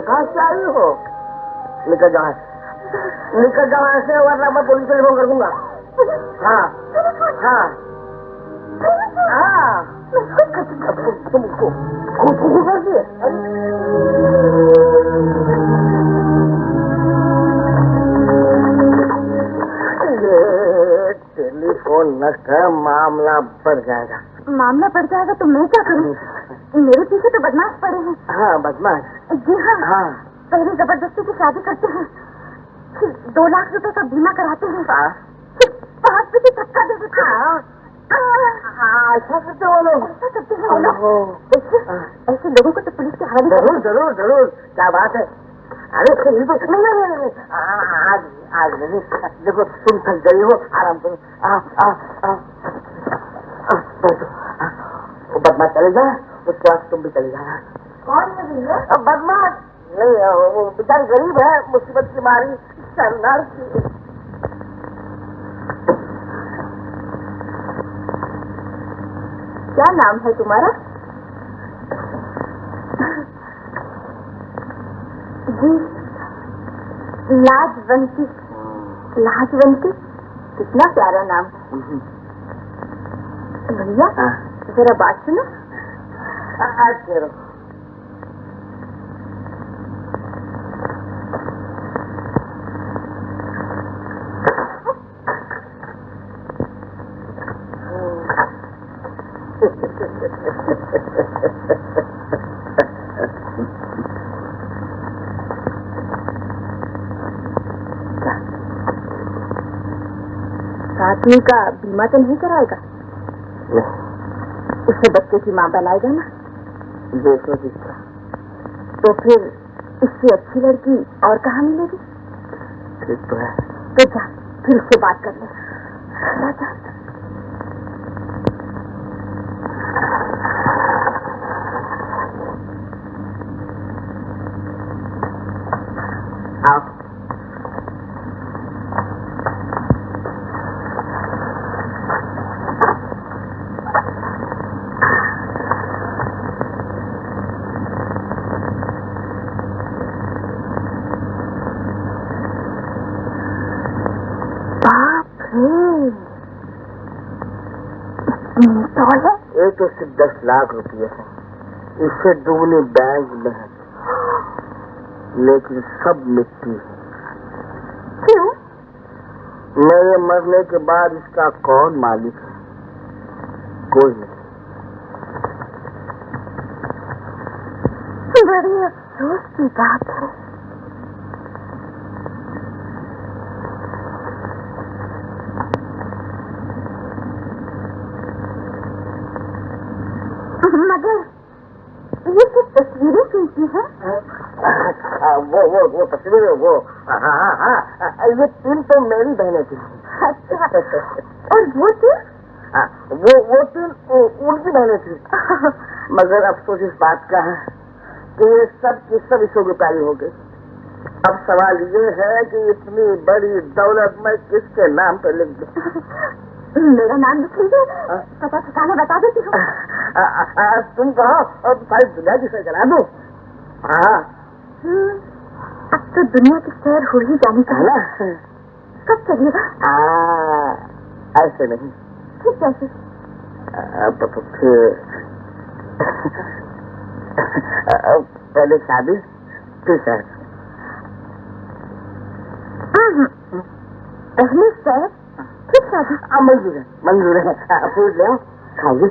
कहाँ से आई हो? निकल जाओ ऐसे, वरना मैं पुलिस को फोन कर दूंगा। हाँ हाँ हाँ, तुमको कर दिए। टेलीफोन न कर, मामला बढ़ जाएगा। मामला बढ़ जाएगा तो मैं क्या करूँ? मेरे पीछे तो बदमाश पड़े हैं। हाँ, बदमाश। जी हाँ। हाँ। पहले जबरदस्ती की शादी करते हैं, फिर 2 लाख रुपए का बीमा कराते हैं, फिर 5 बजे धक्का दे देते हैं। ऐसा करते हो लोग? ऐसा करते हैं वो लोग। ऐसे लोगों को तो पुलिस के हवाले जरूर जरूर जरूर। क्या बात है? अरे नहीं, आज नहीं। देखो तुम थक गई हो, आराम करो। वो बदमाश चले जा, उसके बाद तुम भी चले जाना। कौन है भैया? बदमाश नहीं, वो बेचारी गरीब है, मुसीबत की मारी शर्मार की। क्या नाम है तुम्हारा? जी, लाजवंती। लाजवंती, कितना प्यारा नाम है। भैया जरा बात सुनो। आदमी का बीमा तो नहीं कराएगा? उससे बच्चे की माँ बनाएगा ना? देखो जिसका। तो फिर इससे अच्छी लड़की और कहाँ मिलेगी? ठीक तो है। तो जा, फिर उससे बात कर ले। पिस्तौल है? ये तो सिर्फ 10 लाख रुपये है, इससे दुगनी बैंक में है, लेकिन सब मिट्टी है। क्यों? मेरे मरने के बाद इसका कौन मालिक है? कोई नहीं। बड़ी अफसोस की बात है। मगर ये सिर्फ तस्वीरें खींची हैं? वो तस्वीरें वो हाँ, ये 3 तो मेरी बहनें थी। अच्छा, और वो तीन? वो 3 उनकी बहनें थी। मगर अफसोस इस बात का है कि ये सब ईश्वर की प्यारी हो गई। अब सवाल ये है कि इतनी बड़ी दौलत मैं किसके नाम पर लिख दूं? मेरा नाम लिख लीजिए, पता ठिकाना बता देती हूँ। तुम कहो और सारी दुनिया की सैर करा दो। हाँ, अब तो दुनिया की सैर हो ही जानी चाहिए। कब चलिएगा? ऐसे नहीं। फिर कैसे? फिर पहले शादी फिर सैर। पहले सैर फिर शादी? मंजूर है। पूछ ले खाओगे?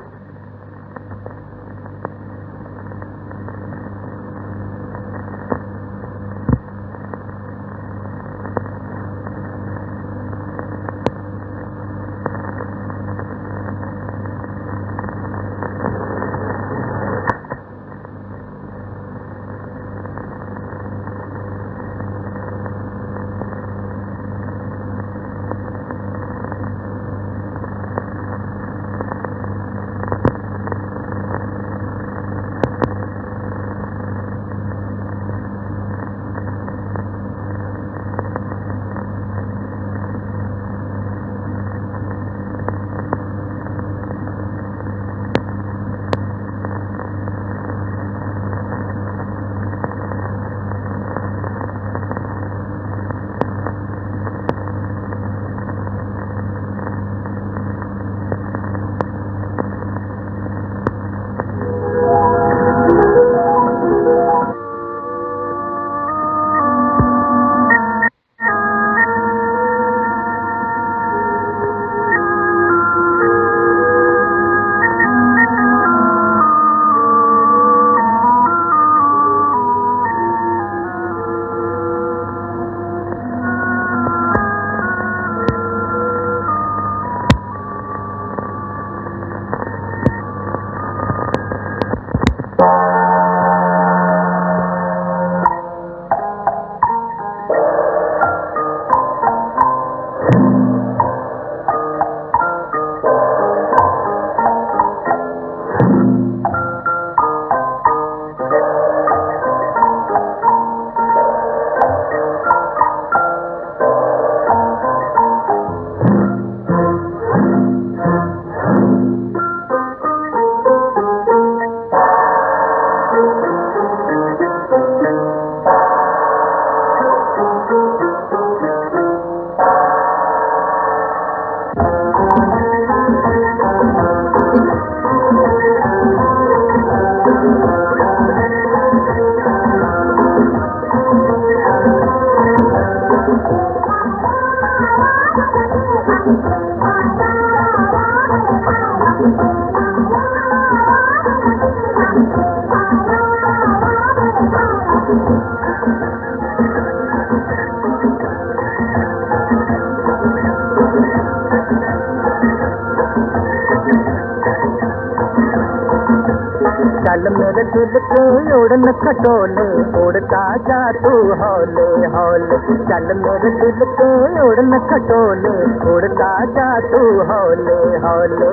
चल मेरे दिल के उड़न खटोले उड़ता जा तू हौले हौले। चल मेरे दिल के उड़न खटोले उड़ता जा तू हौले हौले।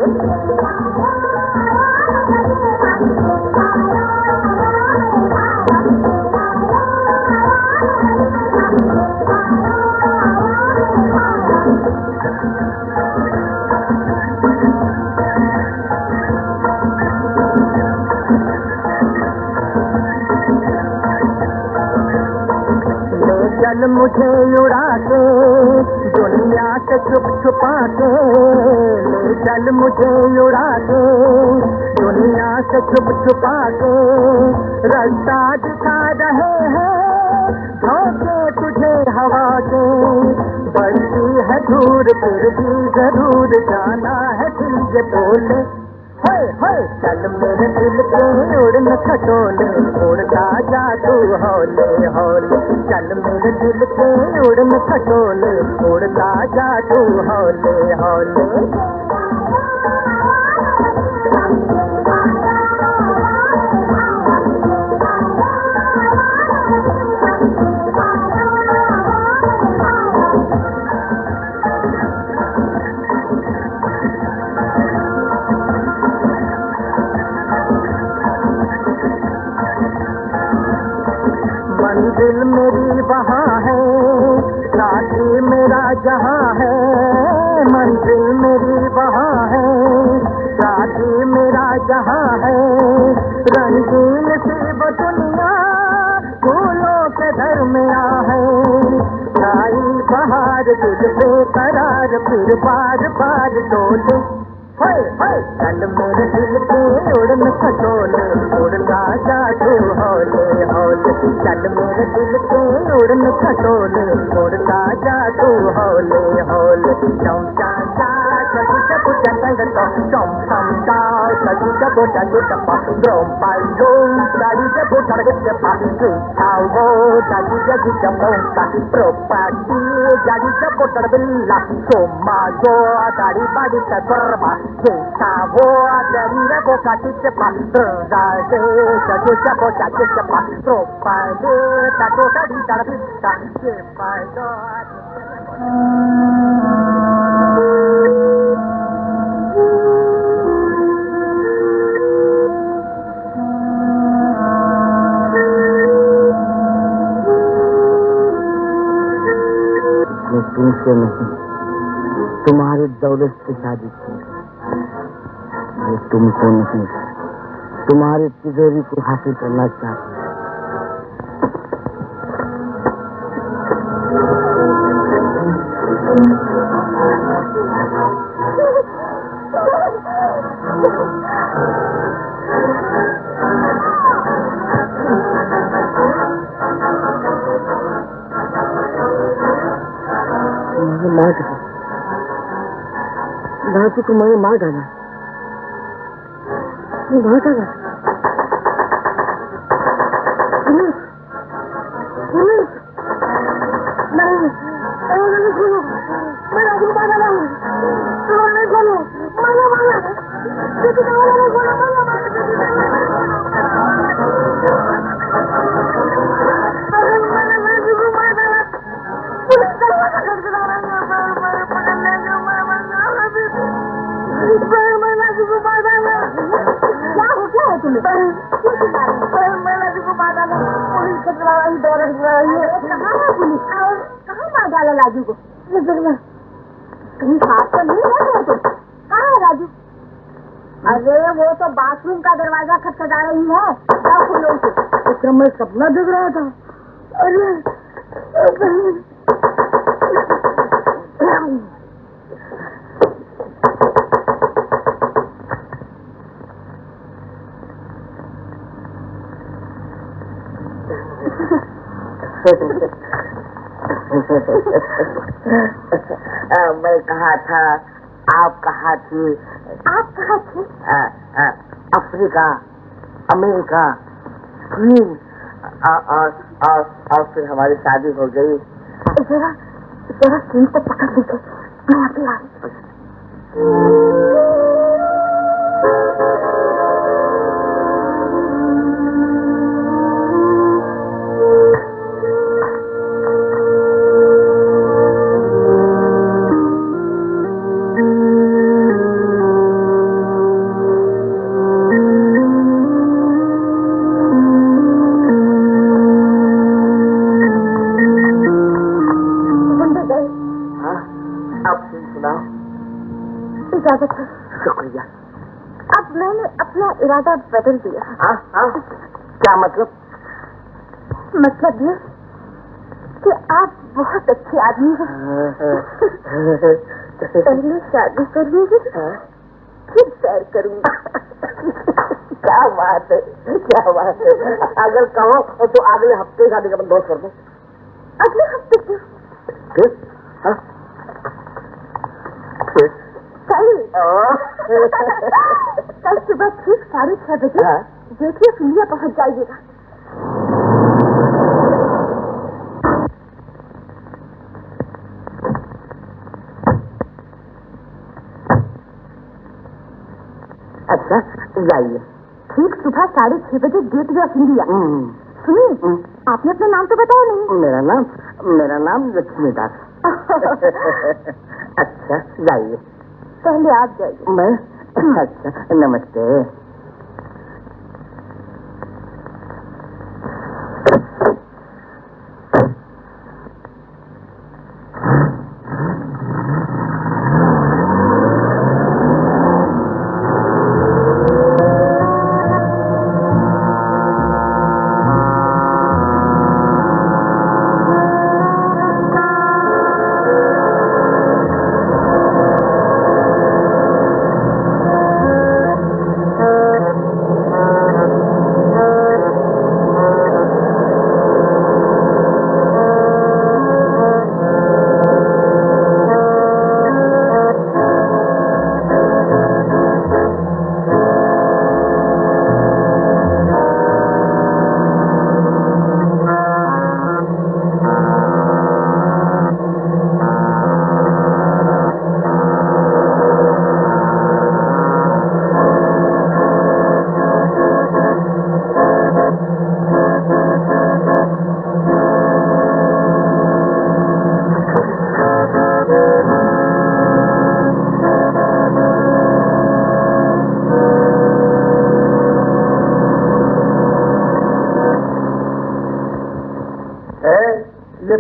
चल मुझे उड़ा के दुनिया से छुप छुपा के ले चल मुझे उड़ा के दुनिया से छुप छुपा के रास्ता दिखा रहे हैं धोखे तुझे हवा के। बढ़ती है दूर फिर भी जरूर जाना है दिल के बोले। हाय हाय चल मेरे दिल के उड़न खटोले उड़ता जा तू हौले हौले। चल मेरे दिल के उड़न खटोले उड़ता जा तू हौले हौले। मंजिल मेरी वहाँ है साथी मेरा जहाँ है। मंजिल मेरी वहाँ है साथी मेरा जहाँ है। रंगीन सी वो दुनिया फूलों के दरमिया है। छाई बहार दिल पे करार फिर बार बार डोले। हाय हाय चल मेरे दिल के उड़न खटोले उड़ना जा तू हौले हौले। चल मेरे दिल के उड़न खटोले उड़ना जा तू हौले हौले। चम चम चा सजू सब चंद तो चम चम चा सजू सब चंद चपा द्रोम पालो गाड़ी से बोटर के पास आओ गाड़ी से जमोंका प्रोपाटी गाड़ी से बोटर बिल्ला सोमा जो गाड़ी बाड़ी से बर्मा वो dari boca ticepa trade satu satu satu cepa propade satu tadi tarbita cepa do. तुमसे नहीं तुम्हारी दौलत से शादी की। ये तुमको नहीं तुम्हारी तिजोरी को हासिल करना चाहती। राजू को मैंने मार डाला। बहुत आगा कहाँ डाला राजू को? कहीं साथ तो नहीं है तुम? कहाँ है राजू? अरे वो तो बाथरूम का दरवाजा खटखटा रही है। क्या खोलो उसे? मैं सपना देख रहा था। अरे मैं कहा था आप कहाँ थी? आप कहाँ थे? अफ्रीका अमेरिका चीन और फिर हमारी शादी हो गई। जरा जरा चीन को पकड़ लीजिए। मैं आके आ रही। इजाजत है। शुक्रिया। अब मैंने अपना इरादा बदल दिया। क्या मतलब? मतलब ये कि आप बहुत अच्छे आदमी हैं। पहले शादी कर लीजिए फिर सैर करूंगा। क्या बात है, क्या बात है। अगर कहो तो अगले हफ्ते शादी का बंदोबस्त कर दो। अगले हफ्ते क्यों? फिर हाँ? फिर कल कल सुबह ठीक 6:30 बजे हाँ? देखिए इंडिया पहुंच जाइएगा। अच्छा जाइए। ठीक सुबह 6:30 बजे गेटवे ऑफ इंडिया। सुनिए, आपने अपना नाम तो बताया नहीं। मेरा नाम लक्ष्मीदास। अच्छा जाइए। पहले आप जाइए। मैं अच्छा नमस्ते।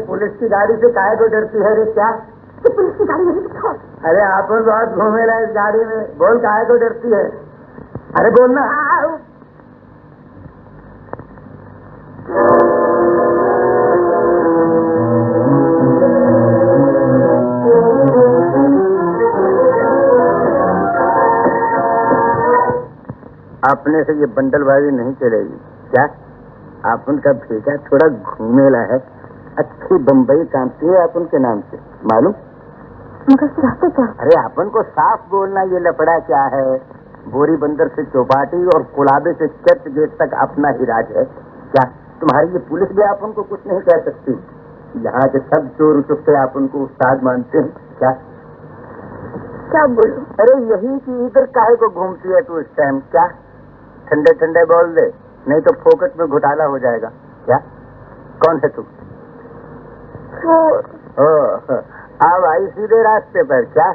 पुलिस की गाड़ी से काहे को डरती है रे? क्या कि पुलिस की गाड़ी यहीं पे छोड़। अरे आपन बहुत घूमेला इस गाड़ी में, बोल काहे को डरती है? अरे बोल ना। अपने से ये बंडलबाजी नहीं चलेगी। क्या अपन का भेजा थोड़ा घूमेला है, अच्छी बम्बई कामती है अपन के नाम से, मालूम? मगर चाहते क्या? अरे अपन को साफ बोलना, ये लफड़ा क्या है? बोरी बंदर से चौपाटी और कुलाबे से चर्च गेट तक अपना ही राज है। क्या तुम्हारी ये पुलिस भी अपन को कुछ नहीं कह सकती? यहाँ के सब चोर चुपके अपन को उस्ताद मानते हैं। क्या क्या बोलूं? अरे यही कि इधर काहे को घूमती है तू इस टाइम? क्या ठंडे ठंडे बोल दे, नहीं तो फोकट में घोटाला हो जाएगा। क्या कौन है तू? अब आई सीधे रास्ते पर। क्या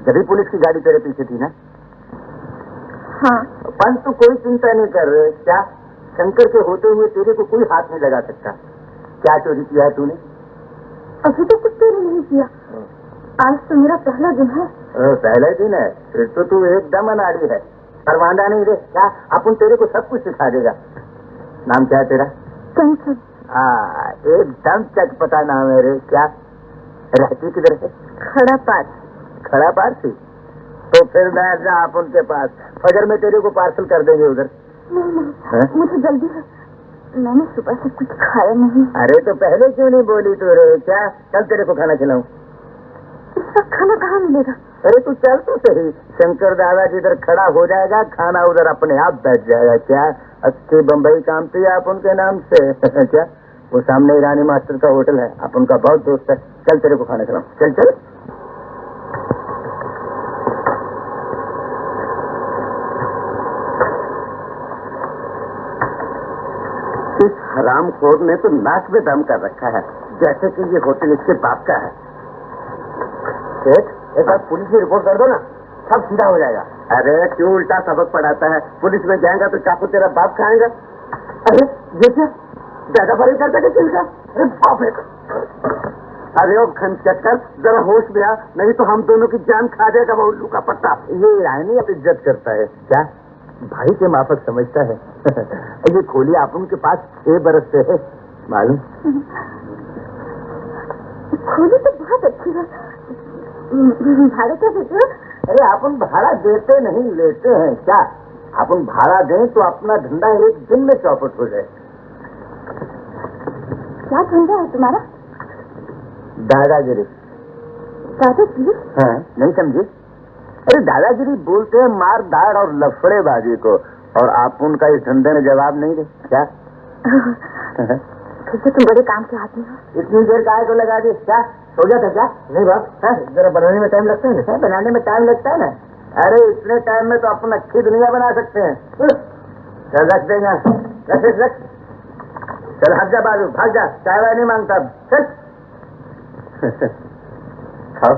जब पुलिस की गाड़ी तेरे पीछे थी ना? हाँ। पर तू कोई चिंता नहीं कर रहे। क्या शंकर के होते हुए तेरे को कोई हाथ नहीं लगा सकता। क्या चोरी किया है तूने? अभी तो कुछ चोरी नहीं किया। आज तो मेरा पहला दिन है। पहला दिन है? फिर तो तू एकदम अनाड़ी है, शर्मांदा नहीं रे। क्या अपन तेरे को सब कुछ सिखा देगा। नाम क्या है तेरा? कंचन। एकदम चटपटा नाम है रे। क्या रहती किधर है? खड़ा पास। खड़ा पारसी? तो फिर बैठ जा अपन के पास, फजर में तेरे को पार्सल कर देंगे उधर। नहीं, मुझे जल्दी है, मैंने सुबह से कुछ खाया नहीं। अरे तो पहले क्यों नहीं बोली तू रे? क्या चल तेरे को खाना खिलाऊं? इसका खाना कहाँ मिलेगा? अरे तू चल तो सही, शंकर दादा जिधर खड़ा हो जाएगा, खाना उधर अपने आप बैठ जाएगा। क्या अच्छी बम्बई कामती है अपन के नाम से। क्या वो सामने ईरानी मास्टर का होटल है, अपन का बहुत दोस्त है। चल तेरे को खाना खिलाऊं, चल चल। इस हरामखोर ने तो नाक में दम कर रखा है, जैसे कि ये होटल इसके बाप का है। सेठ, एक बार पुलिस में रिपोर्ट कर दो ना, सब सीधा हो जाएगा। अरे क्यों उल्टा सबक पढ़ाता है? पुलिस में जाएगा तो चाकू तेरा बाप खाएगा। अरे ये क्या ज्यादा बड़ी करता है चिल्का? अरे बाप रे! अरे ओ घन चक्कर, जरा होश में आ, नहीं तो हम दोनों की जान खा जाएगा वो उल्लू का पत्ता। ये ईरानी इज्जत करता है। क्या भाई के माफक समझता है? ये खोली आप उनके पास 6 बरस से है, मालूम? खोली तो बहुत अच्छी है, भाड़े का देते हो? अरे अपन भाड़ा देते नहीं लेते हैं क्या? अपन भाड़ा दें तो अपना धंधा एक दिन में चौपट हो जाए। क्या धंधा है तुम्हारा? दादागिरी। दादागिरी? हाँ, नहीं समझी? अरे दादागिरी बोलते हैं मार दाड़ और लफड़ेबाजी को, और आप उनका इस धंधे में जवाब नहीं दे क्या? फिर तो तुम बड़े काम के आदमी हो। इतनी देर काय को लगा दी क्या? हो गया था क्या? नहीं बाप, जरा बनाने में टाइम लगता है ना। बनाने में टाइम लगता है ना। अरे इतने टाइम में तो अपन अच्छी दुनिया बना सकते हैं। चल रख देगा, रख। चल भाग जा बालू, भाग जा, चाय वाय नहीं मांगता। चल खाओ।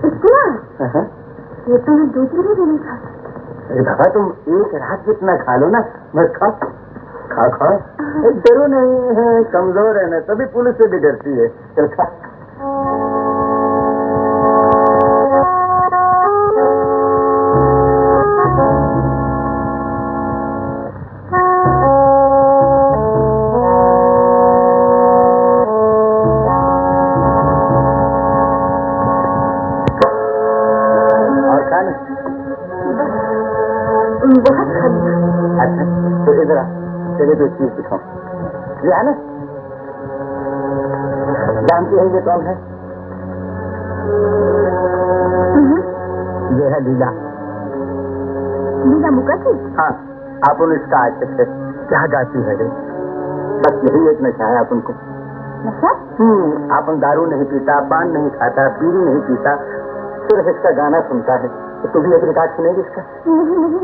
इतना? ये तो मैं दूसरी भी नहीं खाती। अरे बाबा तुम एक रात जितना खा लो ना, मत खाओ। खा डरो नहीं है, कमजोर है ना, तभी पुलिस से भी डरती है। चल खा। और खाना बहुत खाना। अच्छा तो इधर आ, चलिए तो चीज दिखाओ। ये है ना, जानती है ये कौन है? ये है लीला। लीला मुखर्जी? हाँ, आप उन इसका आशिक है। क्या गाती है रे? बस यही एक नशा है अपन को। नशा? अपन दारू नहीं पीता, पान नहीं खाता, बीड़ी नहीं पीता, सिर्फ इसका गाना सुनता है। तो तू भी एक रिकॉर्ड सुनेगी इसका? नहीं,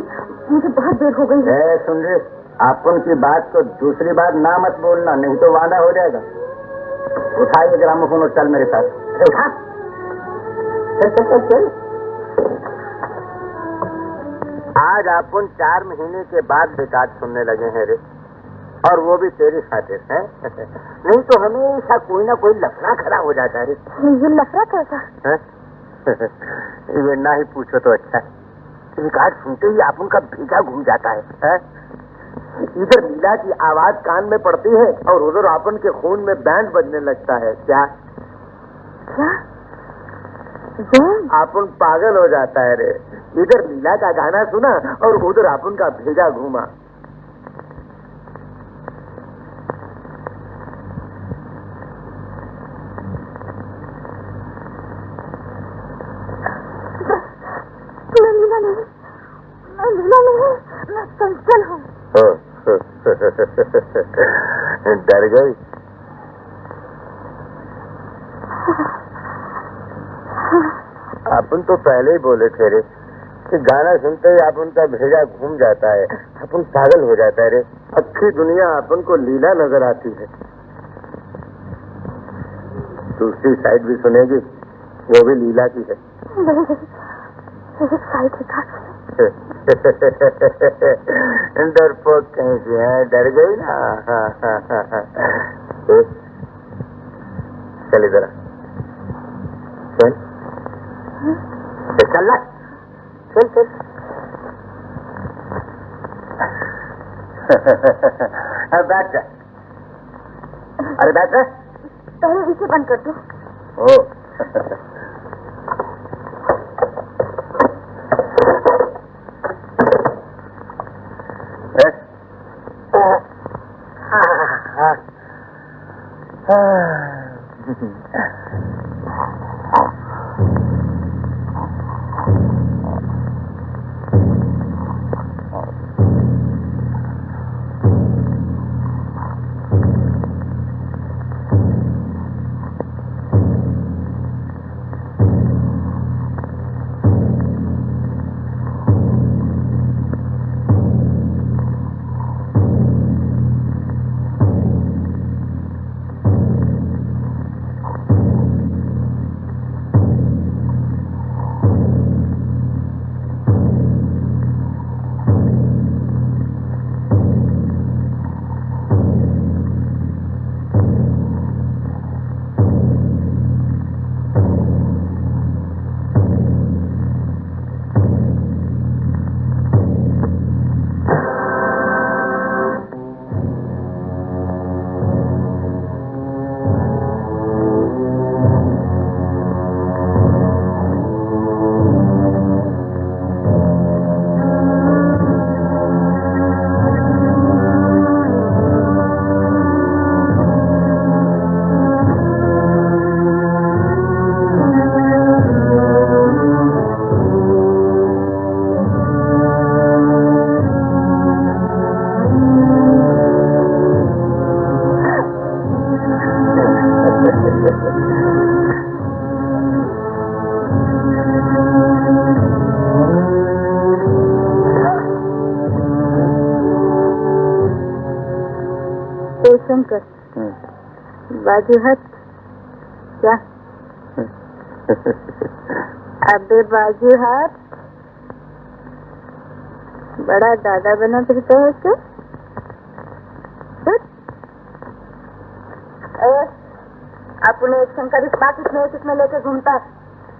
मुझे बहुत देर हो गई है। सुन रे, अपन की बात को दूसरी बार ना मत बोलना, नहीं तो वादा हो जाएगा। उठा ये ग्रामोफोन और चल मेरे साथ। उठा, चल। आज अपन 4 महीने के बाद रिकॉर्ड सुनने लगे हैं रे, और वो भी तेरी खातिर है। नहीं तो हमेशा कोई ना कोई लफड़ा खड़ा हो जाता है रे। ये लफड़ा कैसा? ये ना ही पूछो तो अच्छा है। रिकॉर्ड सुनते ही आप उनका भेजा घूम जाता है? इधर लीला की आवाज कान में पड़ती है और उधर आपन के खून में बैंड बजने लगता है। क्या आपन पागल हो जाता है रे। इधर लीला का गाना सुना और उधर आपन का भेजा घूमा। मैं चंचल हूँ। डर गई? अपन तो पहले ही बोले थे रे कि गाना सुनते ही अपन का भेजा घूम जाता है, अपन पागल हो जाता है रे। अच्छी दुनिया अपन को लीला नजर आती है। दूसरी साइड भी सुनेगी, वो भी लीला की है। डरपोक कैसे है? डर गई ना? चल इधर चल, चल चल। बैठ जा। अरे बैठ जा। पहले इसे बंद कर दो। ओ शंकर, बाजू हाथ क्या? अबे बाजू हाथ, बड़ा दादा बना फिरता है क्या? अपने एक शंकर इस बात इसमें लेके घूमता है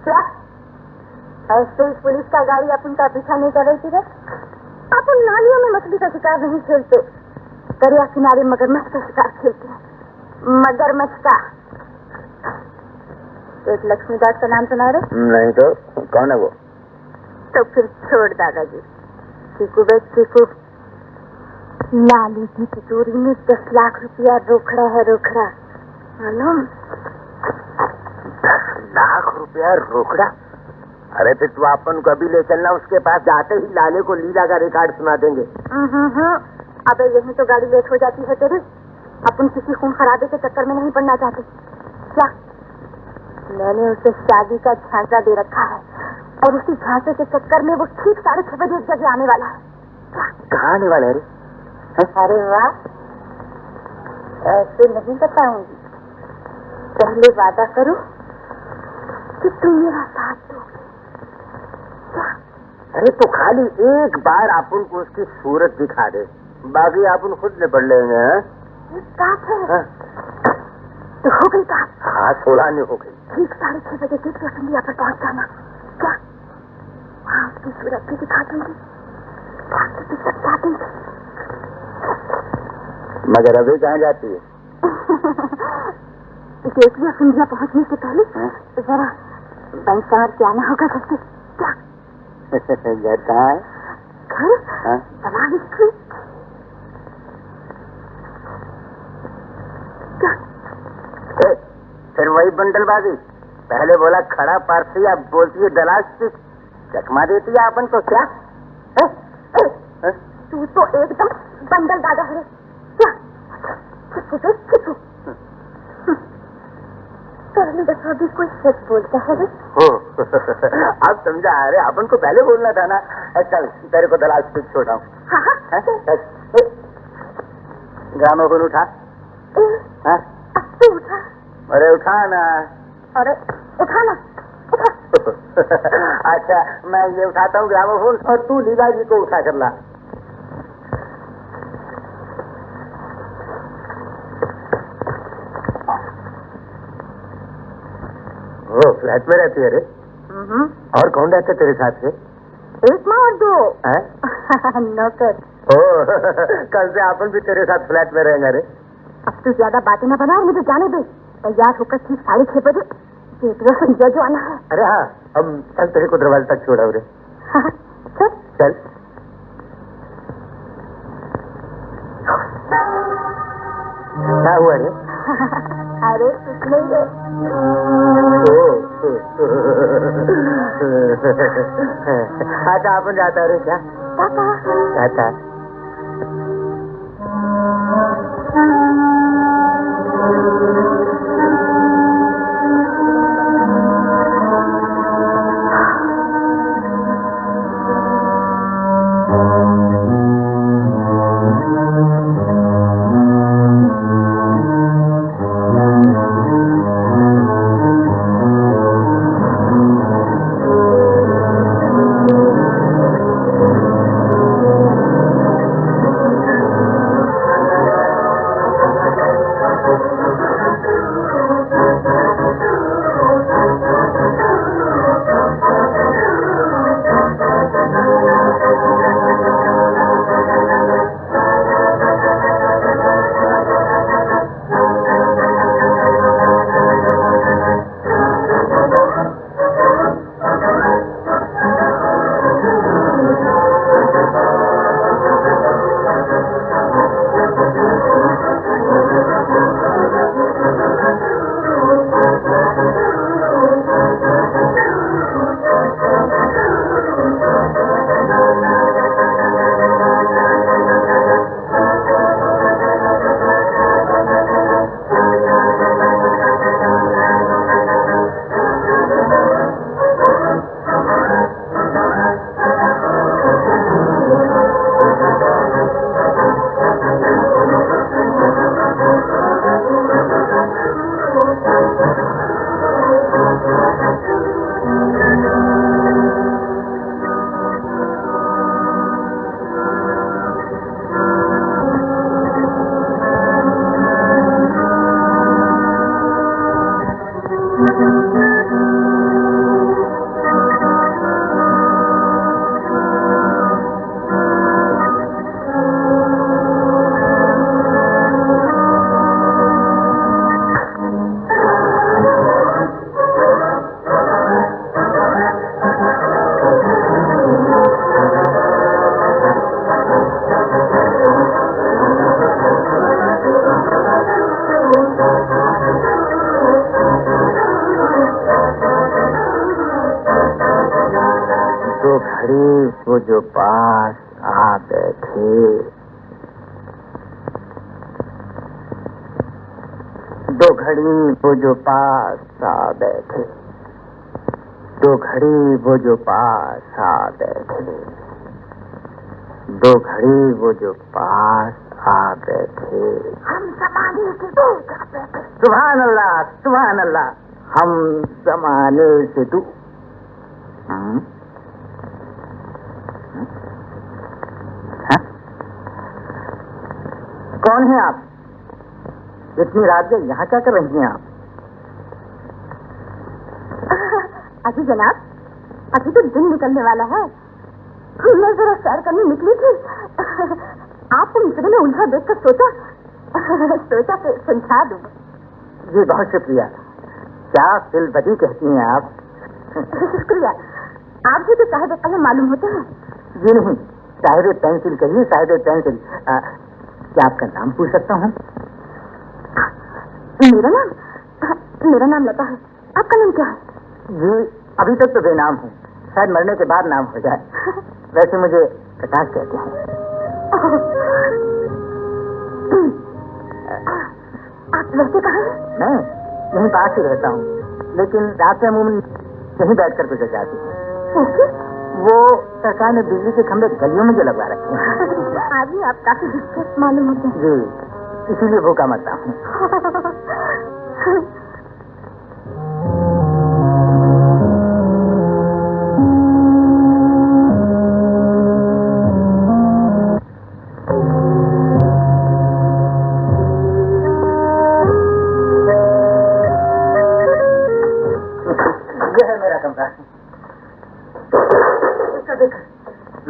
क्या? ऐसे ही पुलिस का गाड़ी अपन का पीछा नहीं कर रही थी? अपन नालियों में मछली का शिकार नहीं खेलते, दरिया किनारे मगरमच्छ का शिकार खेलते हैं। मगरमच्छ का। एक लक्ष्मीदास का नाम सुना रहे? नहीं तो कौन है वो? तो फिर छोड़ दादाजी। चीकू बे चीकू, लाली की तिजोरी में 10 लाख रुपया रोकड़ा है, रोकड़ा मालूम? 10 लाख रुपया रोकड़ा? अरे फिर तू अपन को अभी ले चलना, उसके पास जाते ही लाले को लीला का रिकॉर्ड सुना देंगे। अबे यही तो गाड़ी लेट हो जाती है तेरी। अपन किसी खून खराबे के चक्कर में नहीं पड़ना चाहते क्या? मैंने उसे शादी का झांसा दे रखा है और उसी झांसे के चक्कर में वो ठीक 6:30 बजे एक जगह आने वाला है। क्या? कहाँ आने वाला है? अरे वाह, ऐसे नहीं बताऊंगी। पहले वादा करो कि तुम मेरा साथ दोगे। अरे तो खाली एक बार अपन को उसकी सूरत दिखा दे, बाकी अपन खुद निपट लेंगे। बात है तो हो गई बात। हाँ, 16 नहीं हो गई। ठीक 6:30 बजे गेट ऑफ इंडिया पर पहुंच जाना। क्या? वहाँ उसकी सूरत भी दिखा दूंगी, बाकी भी समझा दूंगी। मगर अभी कहाँ जाती है? गेट ऑफ इंडिया पहुंचने से पहले जरा बैंक शहर के आना होगा घर से। क्या? घर कहाँ है? घर दलाल स्ट्रीट। फिर वही बंडलबाजी। पहले बोला खड़ा पारसी, अब बोलती है दलाल स्ट्रीट। चकमा देती है अपन को क्या? तू तो एकदम बंडल दादा है क्या? छिपू पहली दफा भी कोई सच बोलता है रे। हो अब समझा। अरे अपन को पहले बोलना था ना। चल तेरे को दलाल स्ट्रीट छोड़ाऊं। ग्रामोफोन उठा। तू उठा। अरे उठा ना। अरे उठा ना, उठा। अच्छा मैं ये उठाता हूँ ग्रामोफोन और तू लीला जी को उठा कर ला। वो फ्लैट में रहती है रे? और कौन रहते तेरे साथ से? एक माँ और 2 नौकर। कल से अपन भी तेरे साथ फ्लैट में रहेंगे रे। अब तू ज्यादा बातें ना बना और मुझे जाने दे। तैयार होकर ठीक 6:30 बजे गेट ऑफ इंडिया जो आना है। अरे हाँ, अब चल तेरे को दरवाजे तक छोड़ा रे। चल। क्या हुआ रे? अरे कुछ नहीं रे। अच्छा अपन जाता रे क्या? जाता। घड़ी वो जो पास आ बैठे, दो घड़ी वो जो पास आ बैठे, दो घड़ी वो जो पास आ बैठे, दो घड़ी वो जो पास आ बैठे, हम जमाने से दूर जा बैठे। सुभान अल्लाह, सुभान अल्लाह, हम जमाने से दूर। कौन है आप? इतनी रात को यहाँ क्या कर रही हैं आप? अभी जनाब, अभी तो दिन निकलने वाला है। मैं जरा सैर करने निकली थी। आपको मित्र ने उल्हा देखकर सोचा कि समझा दूं। जी बहुत शुक्रिया। क्या फिलबदी कहती हैं आप? शुक्रिया। आप भी तो साहिब कलम मालूम होते हैं। जी नहीं, साहिब पेंसिल कहिए, साहिब पेंसिल। क्या आपका नाम पूछ सकता हूँ? मेरा नाम लता है। आपका नाम क्या है? जी अभी तक तो बेनाम हूँ, शायद मरने के बाद नाम हो जाए। वैसे मुझे कटास कहते हैं। आप रहते कहाँ हैं? मैं यहीं पास ही रहता हूँ, लेकिन रात में अमूमन यहीं बैठकर गुजर जाती हूँ। वो सरकार ने बिजली के खंभे गलियों में जो लगवा रखे हैं। आदमी आप काफी दिलचस्प मालूम होते हैं। जी इसीलिए भूखा मरता हूँ।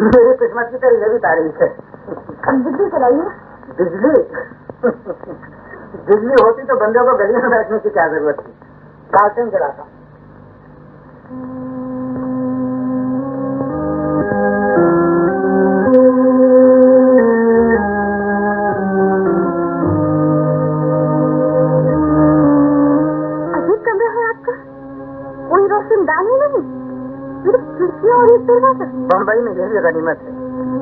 मेरी किस्मत की तरह ये भी तारीफ है। बिजली चलाइए। बिजली? बिजली होती तो बंदे को गली में बैठने की क्या जरूरत थी? लालटेन जलाता। अजीब कमरा है आपका, कोई रोशनदान ही नहीं, सिर्फ खिड़कियां और एक दरवाजा। बम्बई में यही गनीमत है,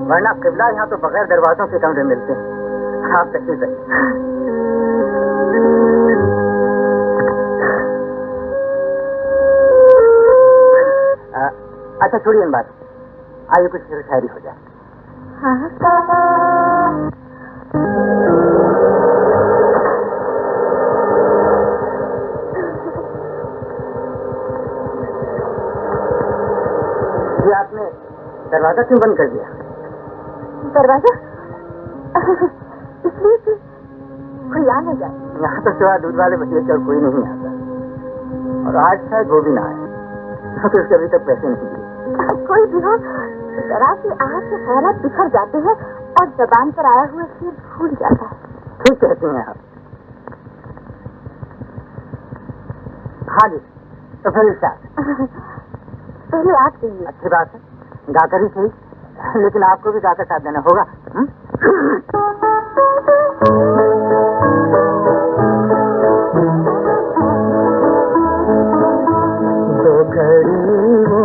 वरना किबला यहाँ तो बगैर दरवाजों के कमरे मिलते हैं। आप तकलीफ है। अच्छा छोड़िए इन बात, आइए कुछ शेर शायरी हो जाए। ये आपने दरवाजा क्यों बंद कर दिया? दरवाजा? इसलिए कि कोई आ न जाए। यहाँ तो सिवा दूध वाले बच्चे और कोई नहीं आता, और आज शायद वो भी ना आए, तो उसके अभी तक पैसे नहीं दिए। कोई भी हो, जरा सी आहट से ख्यालात बिखर जाते हैं और जबान पर आया हुआ शेर भूल जाता है। ठीक कहती हैं आप। हाँ जी, तो फिर इरशाद। पहले आप कहिए। अच्छी बात है, गाकर ही सही, लेकिन आपको भी गाकर साथ देना होगा। दो घड़ी वो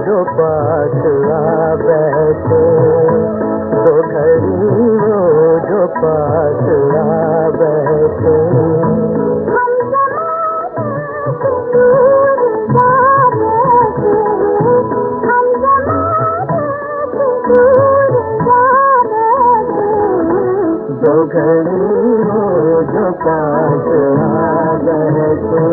जो पास आ बैठे, दो घड़ी वो जो पास आ बैठे, दो घड़ी वो जो पास आ बैठे।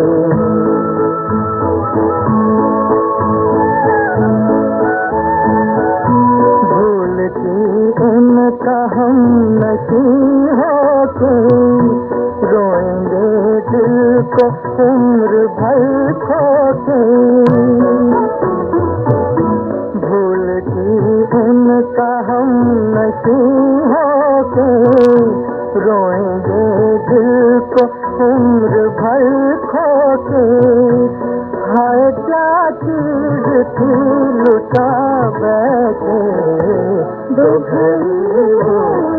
उनका हम नसीं होके रोएंगे दिल को उम्र भर खोके, भूल की उनका हम नसीं होके रोएंगे दिल को उम्र भर खोके। हाय क्या चीज थी लुटा बैठे, दो घड़ी वो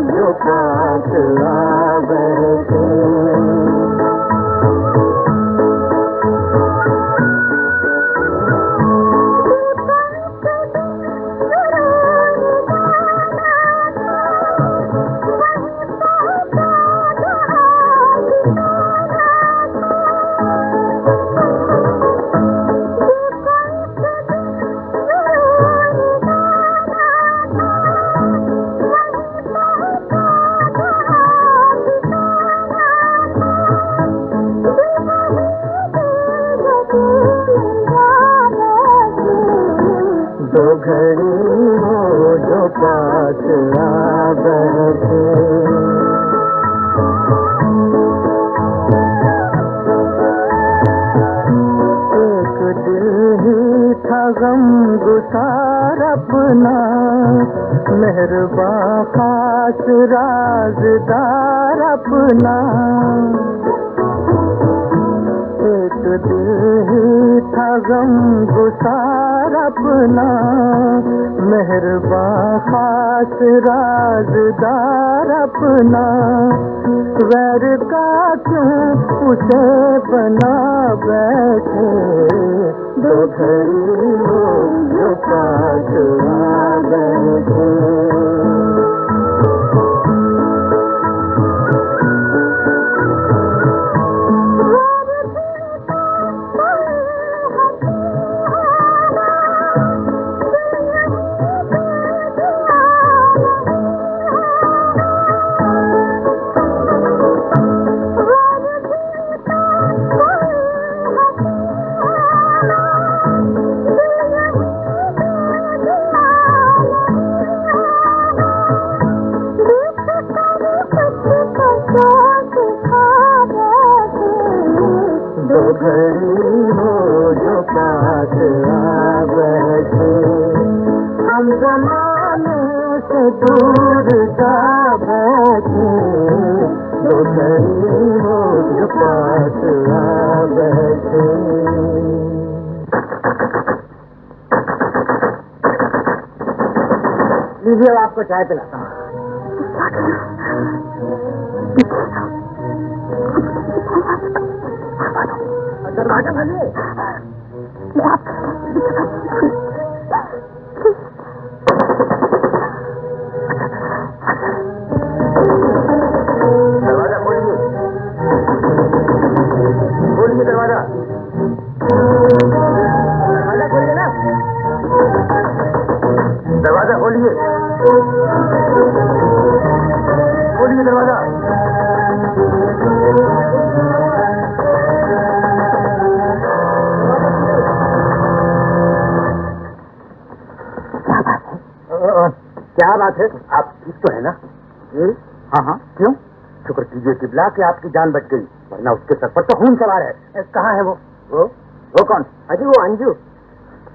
जो पास आ बैठे। अपना, मेहरबान खास राज़दार अपना। एक दिल ही था गम गुसार अपना, मेहरबान खास राज़दार अपना। गैर का क्यों उसे बना बैठे, दो घड़ी हो जो पास आ बैठे। लीजिए, आपको चाय पिलाता हूँ। दरवाजा खोलिए। दरवाजा खोलिए, खोलिए दरवाजा। दरवाजा खोलिए ना, दरवाजा खोलिए, खोलिए दरवाजा। क्या बात है? आप ठीक तो है ना? हाँ हाँ, क्यों? शुक्र कीजिए टिबला कि आपकी जान बच गई, वरना उसके सर पर तो खून सवार है। कहाँ है वो कौन? अजी वो अंजू।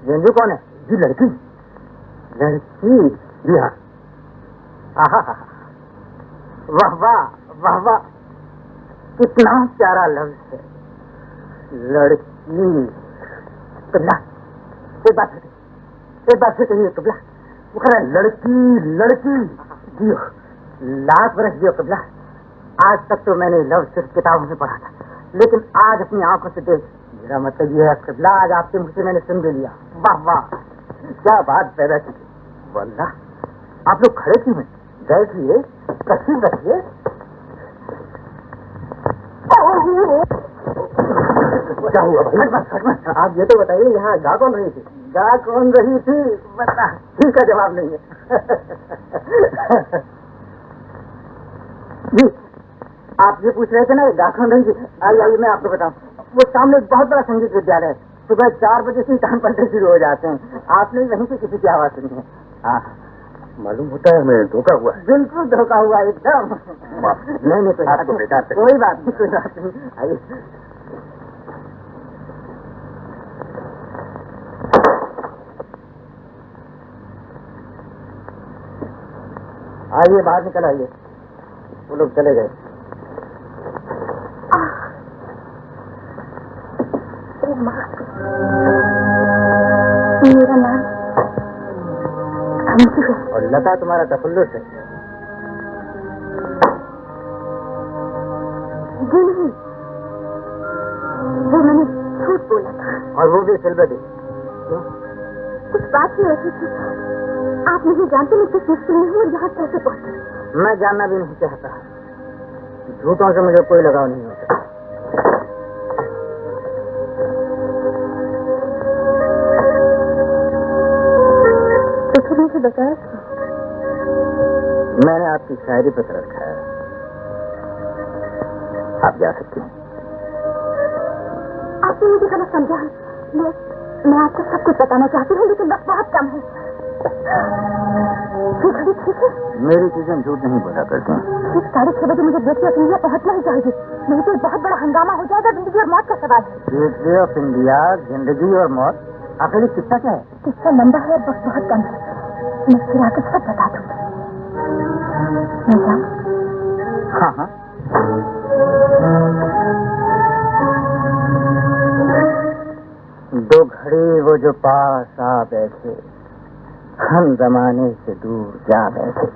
ये अंजू कौन है? जी लड़की। लड़की? जी हाँ। वाह वाह वाह वाह, कितना प्यारा लफ्ज है, लड़की। टिबला, एक बात से कहिए टिबला, वो कह रहा है लड़की लड़की। जियो, लाख बरस जियो टिबला। आज तक तो मैंने लफ्ज सिर्फ किताबों में पढ़ा था, लेकिन आज अपनी आंखों से देख, मेरा मतलब ये है टिबला, आज आपके मुझसे मैंने सुन भी लिया। वाह वाह, क्या बात पैदा की। वल्लाह, आप लोग खड़े क्यों हैं? बैठिए, तशरीफ रखिए। क्या हुआ भाई? आप ये तो बताइए, यहाँ गा कौन रही थी? गा कौन रही थी बता, ठीक का जवाब नहीं है। जी, आप ये पूछ रहे थे ना गा कौन रही थी? आइए मैं आपको बताऊं। वो सामने एक बहुत बड़ा संगीत विद्यालय है, सुबह 4 बजे से टाइम पलटे शुरू हो जाते हैं। आपने वहीं से किसी की आवाज सुनी है? हाँ, मालूम होता है मैं धोखा हुआ है। बिल्कुल धोखा हुआ एकदम। नहीं कोई बात नहीं, कोई बात नहीं। आइए, आइए बाहर निकल आइए। वो लोग चले गए। मेरा नाम अंजू है और लता तुम्हारा तफल्लुस है। जी नहीं, वो मैंने झूठ बोला था। और वो भी सिलवटी। कुछ बात ही ऐसी थी, आप नहीं जानते मैं किस मुश्किल में हूँ और यहाँ कैसे पहुँची। मैं जानना भी नहीं चाहता, झूठों से मुझे कोई लगाव नहीं होता। तो फिर मुझे बताया क्यों? मैंने आपकी शायरी पर तरस खाया। आप जा सकती हैं। आपने मुझे गलत समझा है। मैं आपको सब कुछ बताना चाहती हूँ, लेकिन वक्त बहुत कम है। ठीक है, मेरी चीजें झूठ नहीं बोला करती हैं। ठीक 6:30 बजे मुझे गेटवे ऑफ इंडिया पहुंचना ही चाहिए, नहीं तो बहुत बड़ा हंगामा हो जाएगा। जिंदगी और मौत का सवाल है। गेटवे ऑफ इंडिया, जिंदगी और मौत, आखिर किस्सा क्या है? किस्सा लंबा है और वक्त बहुत कम है। मैं फिर आकर सब बता दूंगी। मैं जाऊं? हाँ हाँ। दो घड़ी वो जो पास आ बैठे, हम जमाने से दूर जा बैठे।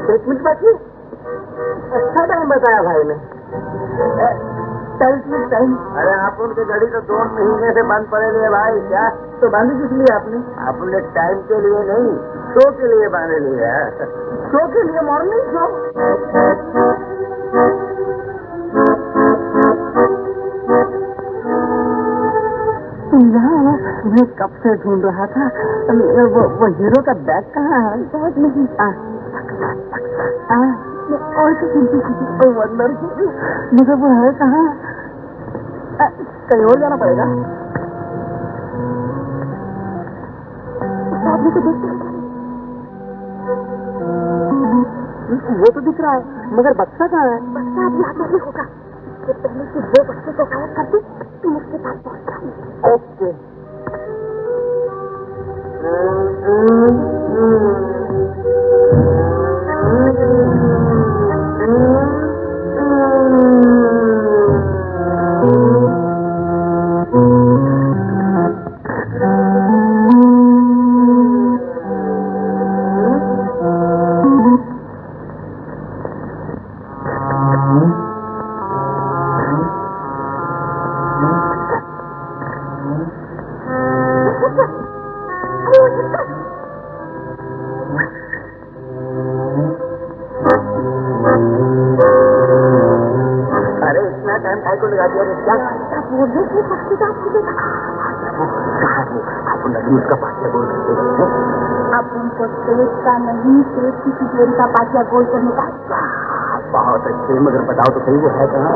एक मिनट बाकी, अच्छा टाइम बताया भाई ने। टाइम। अरे आप उनकी घड़ी तो 2 महीने से बंद पड़े हुए भाई। क्या तो बांधी किस लिए आपने? आपने टाइम के लिए नहीं, शो के लिए बांधे लिए है। शो के लिए? Morning show? मैं कब से ढूंढ रहा था, वो हीरो का बैग कहाँ है? बैग नहीं। और अंदर मुझे वो है कहाँ? कहीं और जाना पड़ेगा। आदमी को देख वो तो दिख रहा है, मगर बच्चा कहाँ है? बच्चा अब यहाँ नहीं होगा। इससे पहले कि वो बच्चे को गायब कर दे, तुम उसके पास पहुँच जाओ। ओके। अब उनको पेट का नहीं, पेट की तिजोरी का पाटिया गोल करने का। बहुत अच्छे, मगर बताओ तो सही वो है कहाँ?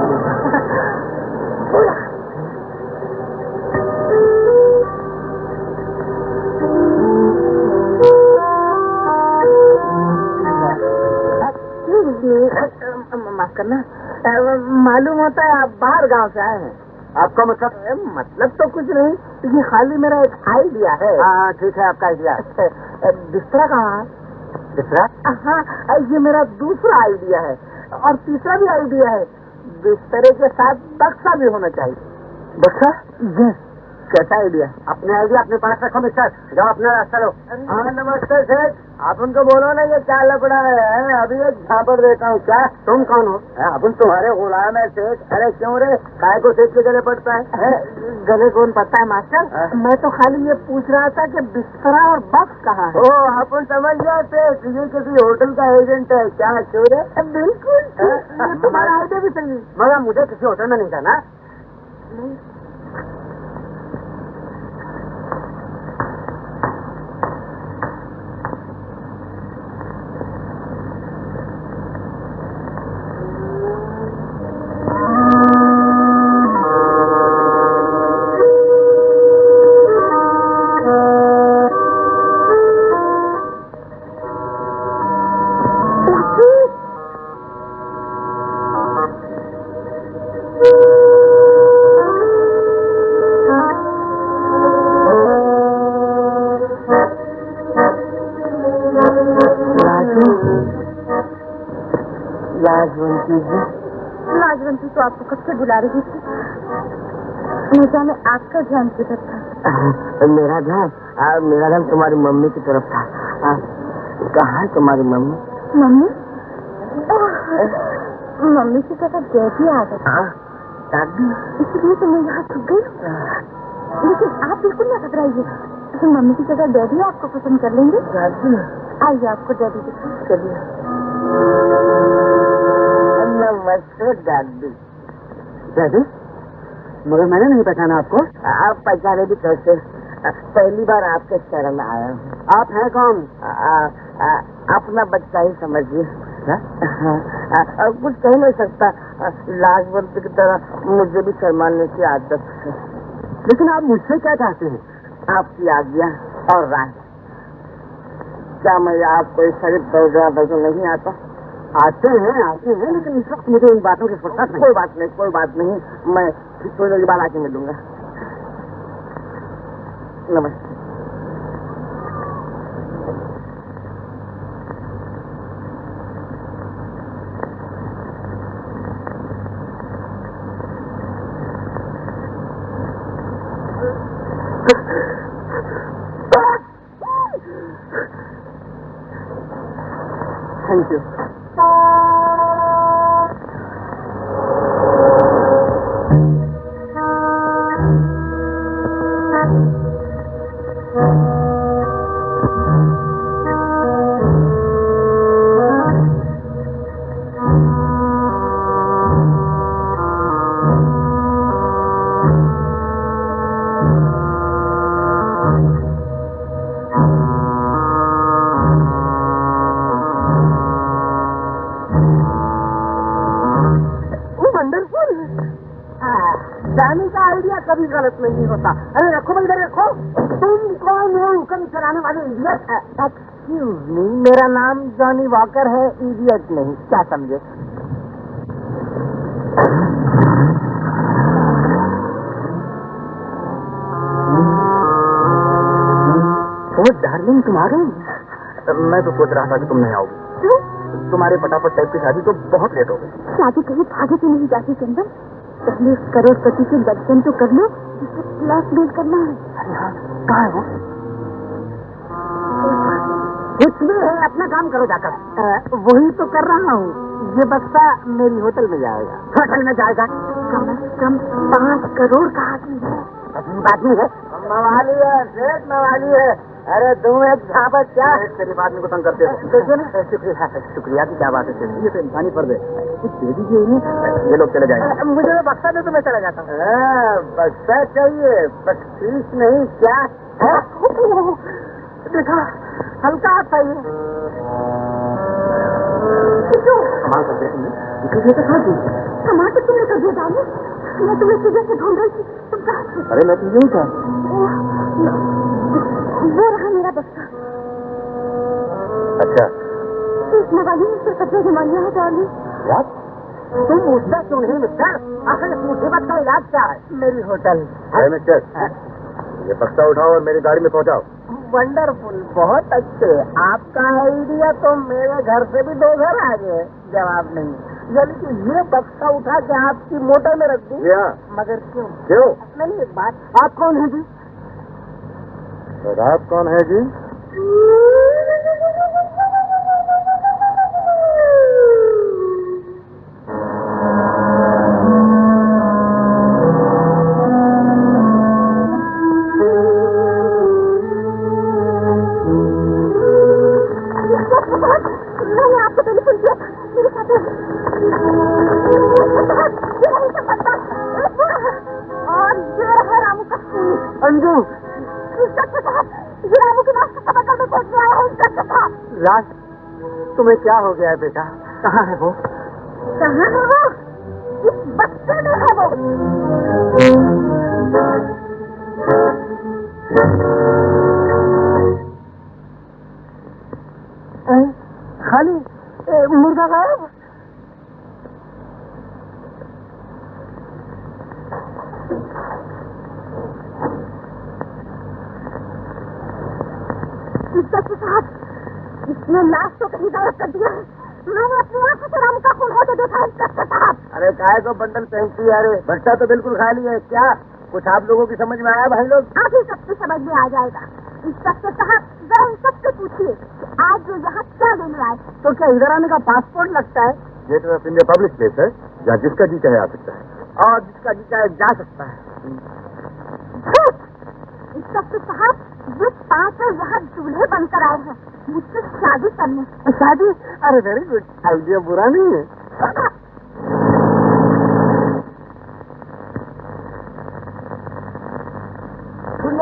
माफ करना, मालूम होता है आप बाहर गांव से आए हैं। आपका मतलब? मतलब तो कुछ नहीं, ये खाली मेरा एक आइडिया है। हाँ ठीक है, आपका आइडिया। बिस्तरा कहाँ है? दूसरा? हाँ, ये मेरा दूसरा आइडिया है। और तीसरा भी आइडिया है, बिस्तरे के साथ बक्सा भी होना चाहिए। बक्सा? यस। कैसा आइडिया? अपने आइडिया अपने पास रखो मिस्टर, जाओ अपना रास्ता लो। हाँ नमस्ते सेठ, आप उनको बोलो ना ये क्या लपड़ा है, अभी एक झापड़ देता हूँ। क्या तुम कौन हो? अपन तुम्हारे गुलाम है सेठ। अरे क्यों रे, काय को सेठ के गले पड़ता है? गले कौन पड़ता है मास्टर? मैं तो खाली ये पूछ रहा था कि बिस्तरा और बक्स कहाँ है। ओ अपन समझ गया सेठ, ये किसी होटल का एजेंट है। क्या चोर है? बिल्कुल, तुम्हारा आइडिया भी सही है। मगर मुझे किसी होटल में नहीं जाना। लाजवंती तो आपको कब से बुला रही थी। न जाने आपका ध्यान किधर था? मेरा ध्यान तुम्हारी मम्मी की तरफ था। कहाँ है तुम्हारी मम्मी? मम्मी? मम्मी की जगह डैडी आ गए। दादी? इसलिए तो मैं यहाँ छुप गई। लेकिन आप बिल्कुल न घबराइए, तो मम्मी की जगह डैडी आपको पसंद कर लेंगे। दादी? आइए आपको डैडी दिखाएं। चलिए। नमस्ते दादी। दादी? मगर मैंने नहीं पहचाना आपको। आप पहचाने भी कैसे? पहली बार आपके शरण में आया हूँ। आप हैं कौन? अपना बच्चा ही समझिए। क्या? कुछ कह नहीं सकता। लाजवंत की तरह मुझे भी शर्माने की आदत है। लेकिन आप मुझसे क्या चाहते हैं? आपकी आज्ञा और राय। क्या मैं आपको इस शरीफ दौरा नजर नहीं आता? आते हैं, लेकिन इस वक्त मुझे इन बातों की फुर्सत नहीं। कोई बात नहीं। मैं थोड़ी देर बाद आके मिलूंगा। नमस्ते। Thank you. जाने का आइडिया कभी गलत नहीं होता। अरे रखो भाई, इधर रखो। तुम कौन हो? हुक्म चलाने वाले इडियट। एक्सक्यूज मी, मेरा नाम जॉनी वॉकर है, इडियट नहीं। क्या समझे? ओ डार्लिंग, तुम आ गई? मैं तो सोच रहा था कि तुम नहीं आओगी। तुम्हारे फटाफट टाइप की शादी तो बहुत लेट हो गई। शादी कहीं भागे तो नहीं जाती चंदन। पहले उस करोड़पति के दर्शन तो कर लो, जिसे ब्लैकमेल करना है। अरे हाँ, कहाँ है वो? कुछ भी है, अपना काम करो जाकर। वही तो कर रहा हूँ। ये बक्सा मेरी होटल में जाएगा। होटल में जाएगा? कम से कम 5 करोड़ का आदमी है। बात नहीं है। मवाली है, सेठ मवाली है। अरे तुम एक झापत क्या शरीफ आदमी को तंग करते हो। शुक्रिया की क्या बात है। ये तो इंसानी फर्ज है। कुछ दे दीजिए इन्हें, ये लोग चले जाएंगे। मुझे बक्सा दे तो मैं चला जाता हूँ। बक्सा चाहिए, बख्शीश नहीं। क्या देखा, हल्का चाहिए। कमाल कर देती कमाल तो तुमने कर दिया डाली। मैं तुम्हें सुबह से ढूंढ रही थी, तुम कहाँ थे? अरे मैं तो यही था। वो रहा मेरा बक्सा। अच्छा, इस मवाली ने सिर्फ कपड़े घुमाया है डाली। क्या? तुम पूछता क्यों नहीं मिस्टर? आखिर इस मुसीबत का इलाज क्या है? मेरी होटल। मिस्टर, ये बक्सा उठाओ और मेरी गाड़ी में पहुंचाओ। वंडरफुल, बहुत अच्छे। आपका आइडिया तो मेरे घर से भी 2 घर आगे। जवाब नहीं। यानी कि ये बक्सा उठा के आपकी मोटर में रख दी। मगर क्यों? नहीं, एक बात, आप कौन है जी? तो आप कौन है जी? मैंने आपको टेलीफोन किया था, मेरे साथ और ये रहा रामू का खून। अंजू, ये रामू के नाम से बगल में पहुंच रहा है इंस्पेक्टर साहब। राज, तुम्हें क्या हो गया है बेटा? कहाँ है वो? कहाँ है वो? इस बक्से में है वो। खाली मुर्गा गायब। इंस्पेक्टर साहब, इसने लाश तो कहीं गायब कर दिया है। मैंने अपनी आंखों से रामू का खून होते देखा इंस्पेक्टर साहब। अरे काय को बंडल पहनती है? अरे बच्चा तो बिल्कुल खाली है। क्या कुछ आप लोगों की समझ में आया भाई लोग? आगे सबसे समझ में आ जाएगा। इंस्पेक्टर साहब, जरा इन सबसे पूछिए कि आज वो यहाँ क्या लेने आए। तो क्या इधर आने का पासपोर्ट लगता है? Gate of India public place है, जहाँ जिसका जी चाहे आ सकता है। और जिसका जी चाहे जा सकता है। इंस्पेक्टर साहब, ये 5 यहाँ दूल्हे बनकर आए हैं मुझसे शादी करने। शादी? अरे वेरी गुड, आइडिया बुरा नहीं है।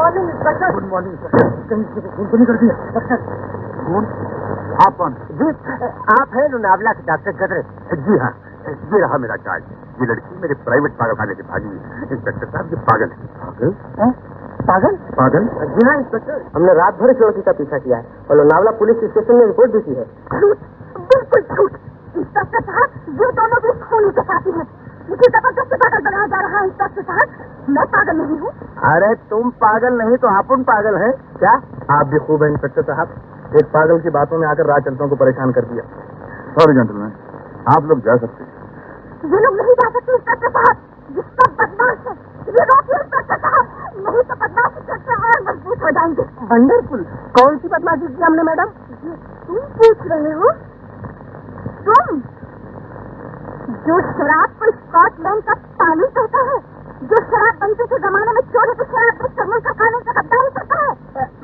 Morning inspector. Good morning sir. कहीं किसी को फोन तो नहीं कर दिया? फोन? आप कौन? जी, आप हैं लोनावला के डॉक्टर गदरे? जी हाँ, ये रहा मेरा चार्ज। ये लड़की मेरे प्राइवेट पागलखाने से भागी। इंस्पेक्टर साहब, ये पागल है। पागल? पागल? पागल? जी हाँ इंस्पेक्टर, हमने रात भर इस लड़की का पीछा किया है और लोनावला पुलिस स्टेशन में रिपोर्ट भी की है। झूठ, बिल्कुल झूठ। इंस्पेक्टर साहब, ये दोनों भी खूनी के साथी हैं। मुझे जबरदस्ती पागल बनाया जा रहा है इंस्पेक्टर साहब। मैं पागल नहीं हूँ। अरे तुम पागल नहीं तो अपन पागल हैं क्या? आप भी खूब है इंस्पेक्टर साहब। एक पागल की बातों में आकर राज चलतों को परेशान कर दिया। सॉरी जेंटलमैन, आप लोग जा सकते हैं। ये लोग नहीं जा सकते इंस्पेक्टर साहब। ये सब बदमाश है। ये रोकिए इंस्पेक्टर साहब, नहीं तो बदमाशी करते हैं और मजबूत हो जाएंगे। वंडरफुल। कौन सी बदमाशी की हमने मैडम? ये तुम पूछ रहे हो? तुम जो शराब को स्कॉटलैंड का पानी कहता है, जो शराब बनते के जमाने में चोरी की शराब को चलने का कानून से गद्दारी करता है।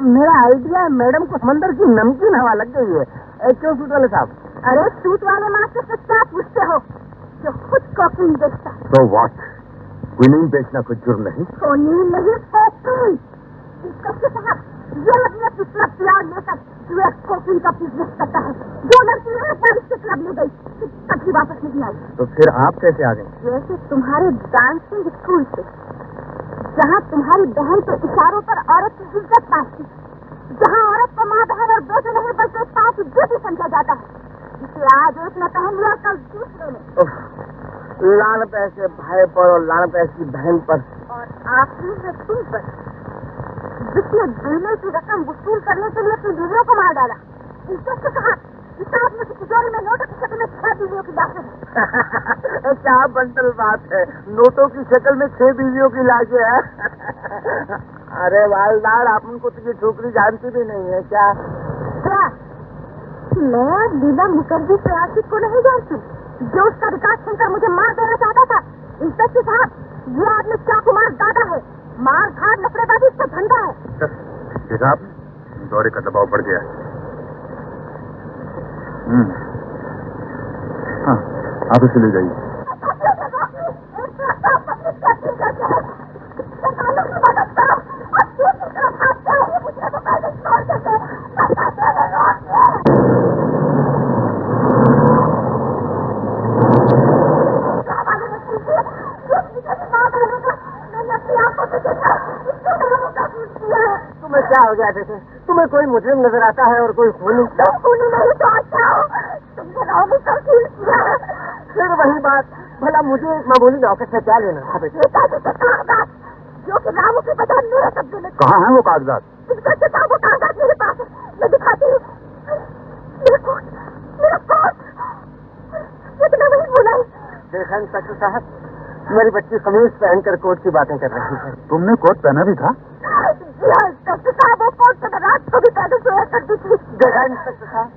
मेरा आइडिया है मैडम को समंदर की नमकीन हवा लग गई है। क्यों सूट वाले साहब? अरे सूट वाले मास्टर से क्या पूछते हो जो खुद कोकीन बेचता है? तो व्हाट? क्वीनीन बेचना कोई जुर्म नहीं? कोकीन नहीं, कोकीन। इंस्पेक्टर साहब, ये लड़की अपनी क्लब तैयार लेकर जो कोकीन का बिजनेस करता है। जो लड़की है पुलिस के क्लब ले गई, कभी वापस नहीं आई। तो फिर आप कैसे आ गए? जैसे तुम्हारे डांसिंग स्कूल से, जहाँ तुम्हारी बहन के इशारों पर औरत की इज्जत पाती, जहाँ औरत को माँ बहन और बेटे नहीं बल्कि एक पास इज्जत समझा जाता है, जिसे आज एक ने पहन लिया कल दूसरे ने। लाल पैसे भाई पर और लाल पैसे की बहन पर। और आखिरी है तुम पर, जिसने बीमे की रकम वसूल करने के लिए अपनी बीवियों को मार डाला। इंस्पेक्टर साहब, इस आदमी की तिजोरी में नोटों की शक्ल में 6 बीवियों की लाशें हैं। क्या बंडल बात है, नोटों की शक्ल में 6 बीवियों की लाशें हैं। अरे वालदार, आप उनको तो ये छोकरी जानती भी नहीं है क्या? क्या मैं लीला मुखर्जी के आशिक को नहीं जानती जो उसका विकास सुनकर मुझे मार देना चाहता था? इंस्पेक्टर साहब, ये आदमी चाकू मार दादा है। मार धाड़ नफरतबाजी इसका धंधा है। देखा आप, दौरे का दबाव बढ़ गया। हाँ, आप इसे ले जाइए। तुम्हें क्या हो गया जैसे? तुम्हें कोई मुजरिम नजर आता है और कोई खूनी? तो खूनी नहीं तो अच्छा हो, तुमने रामू का खून किया। फिर वही बात, भला मुझे एक मामूली नौकर से क्या लेना था बेटे? पिताजी के कागजात जो कि रामू की वजह मेरे कब्जे में। कहाँ हैं वो कागजात? इनका किताबों कागजात मेरे पास है, मैं दिखाती हूँ। मेरा कोट, मेरा कोट, ये तो मैं वही भूला। देखा इंस्पेक्टर साहब, मेरी बच्ची कमीज पहनकर कोट की बातें कर रही है। तुमने कोट पहना भी था? जी हाँ इंस्पेक्टर साहब, वो कोट तो मैं रात को भी पैदल सोया करती थी। देखा इंस्पेक्टर साहब?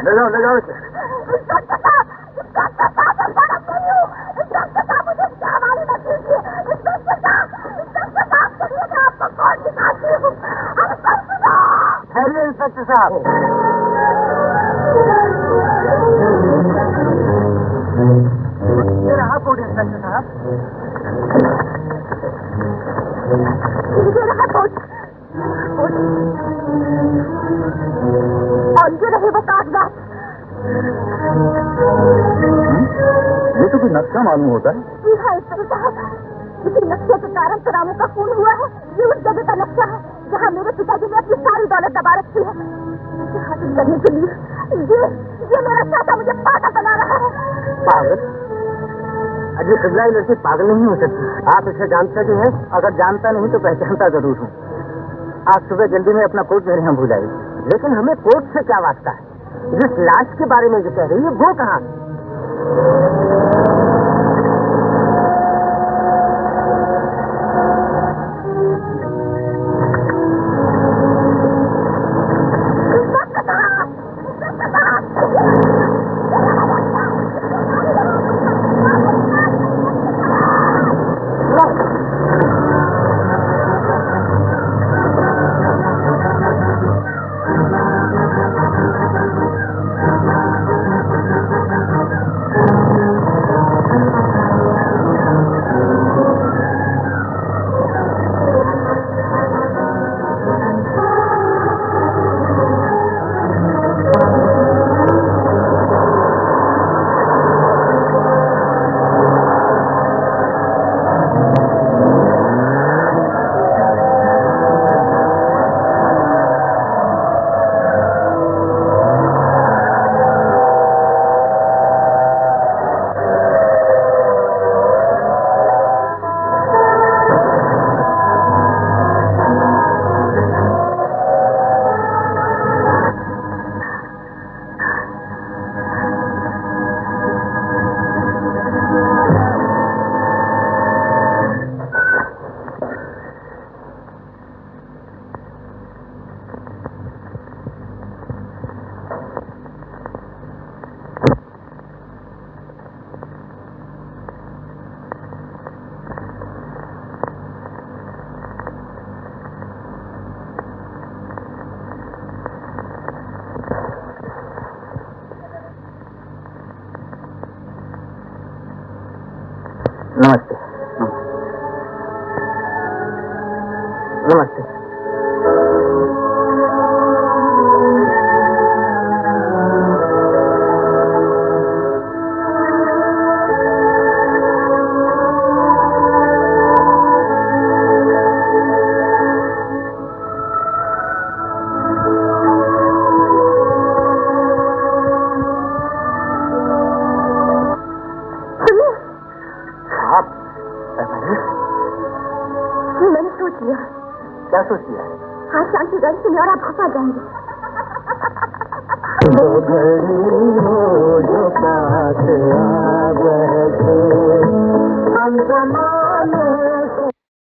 ले जाओ इसे। इंस्पेक्टर साहब, इंस्पेक्टर साहब, मैं सड़क नहीं हूँ। इंस्पेक्टर साहब, मुझे क्या वाली मत कीजिए। इंस्पेक्टर साहब, सुनिए, मैं आपको कोट दिखाती हूँ। ठहरिए इंस्पेक्टर साहब। ये रहा कोट इंस्पेक्टर साहब। ये रहा कोट, और ये रहे वो कागजात। ये तो कोई नक्शा मालूम होता है। जी हाँ इंस्पेक्टर साहब, इसी नक्शे के कारण तो रामू का खून हुआ है। ये उस जगह का नक्शा है जहाँ मेरे पिताजी ने अपनी सारी दौलत दबा रखी है। इसे हासिल करने के लिए ये मेरा चाचा मुझे पागल बना रहा है। पागल? अजी खिजलाई लड़की पागल नहीं हो सकती। आप इसे जानते भी हैं? अगर जानता नहीं तो पहचानता जरूर हूँ। आज सुबह जल्दी में अपना कोट मेरे यहाँ भूल आई। लेकिन हमें कोट से क्या वास्ता है? जिस लाश के बारे में जो कह रही है वो कहाँ? नमस्ते। नमस्ते। मैंने सोच लिया। क्या सोच लिया? आज शाम की गाड़ी से और आप घुसा जाएंगे। दो घड़ी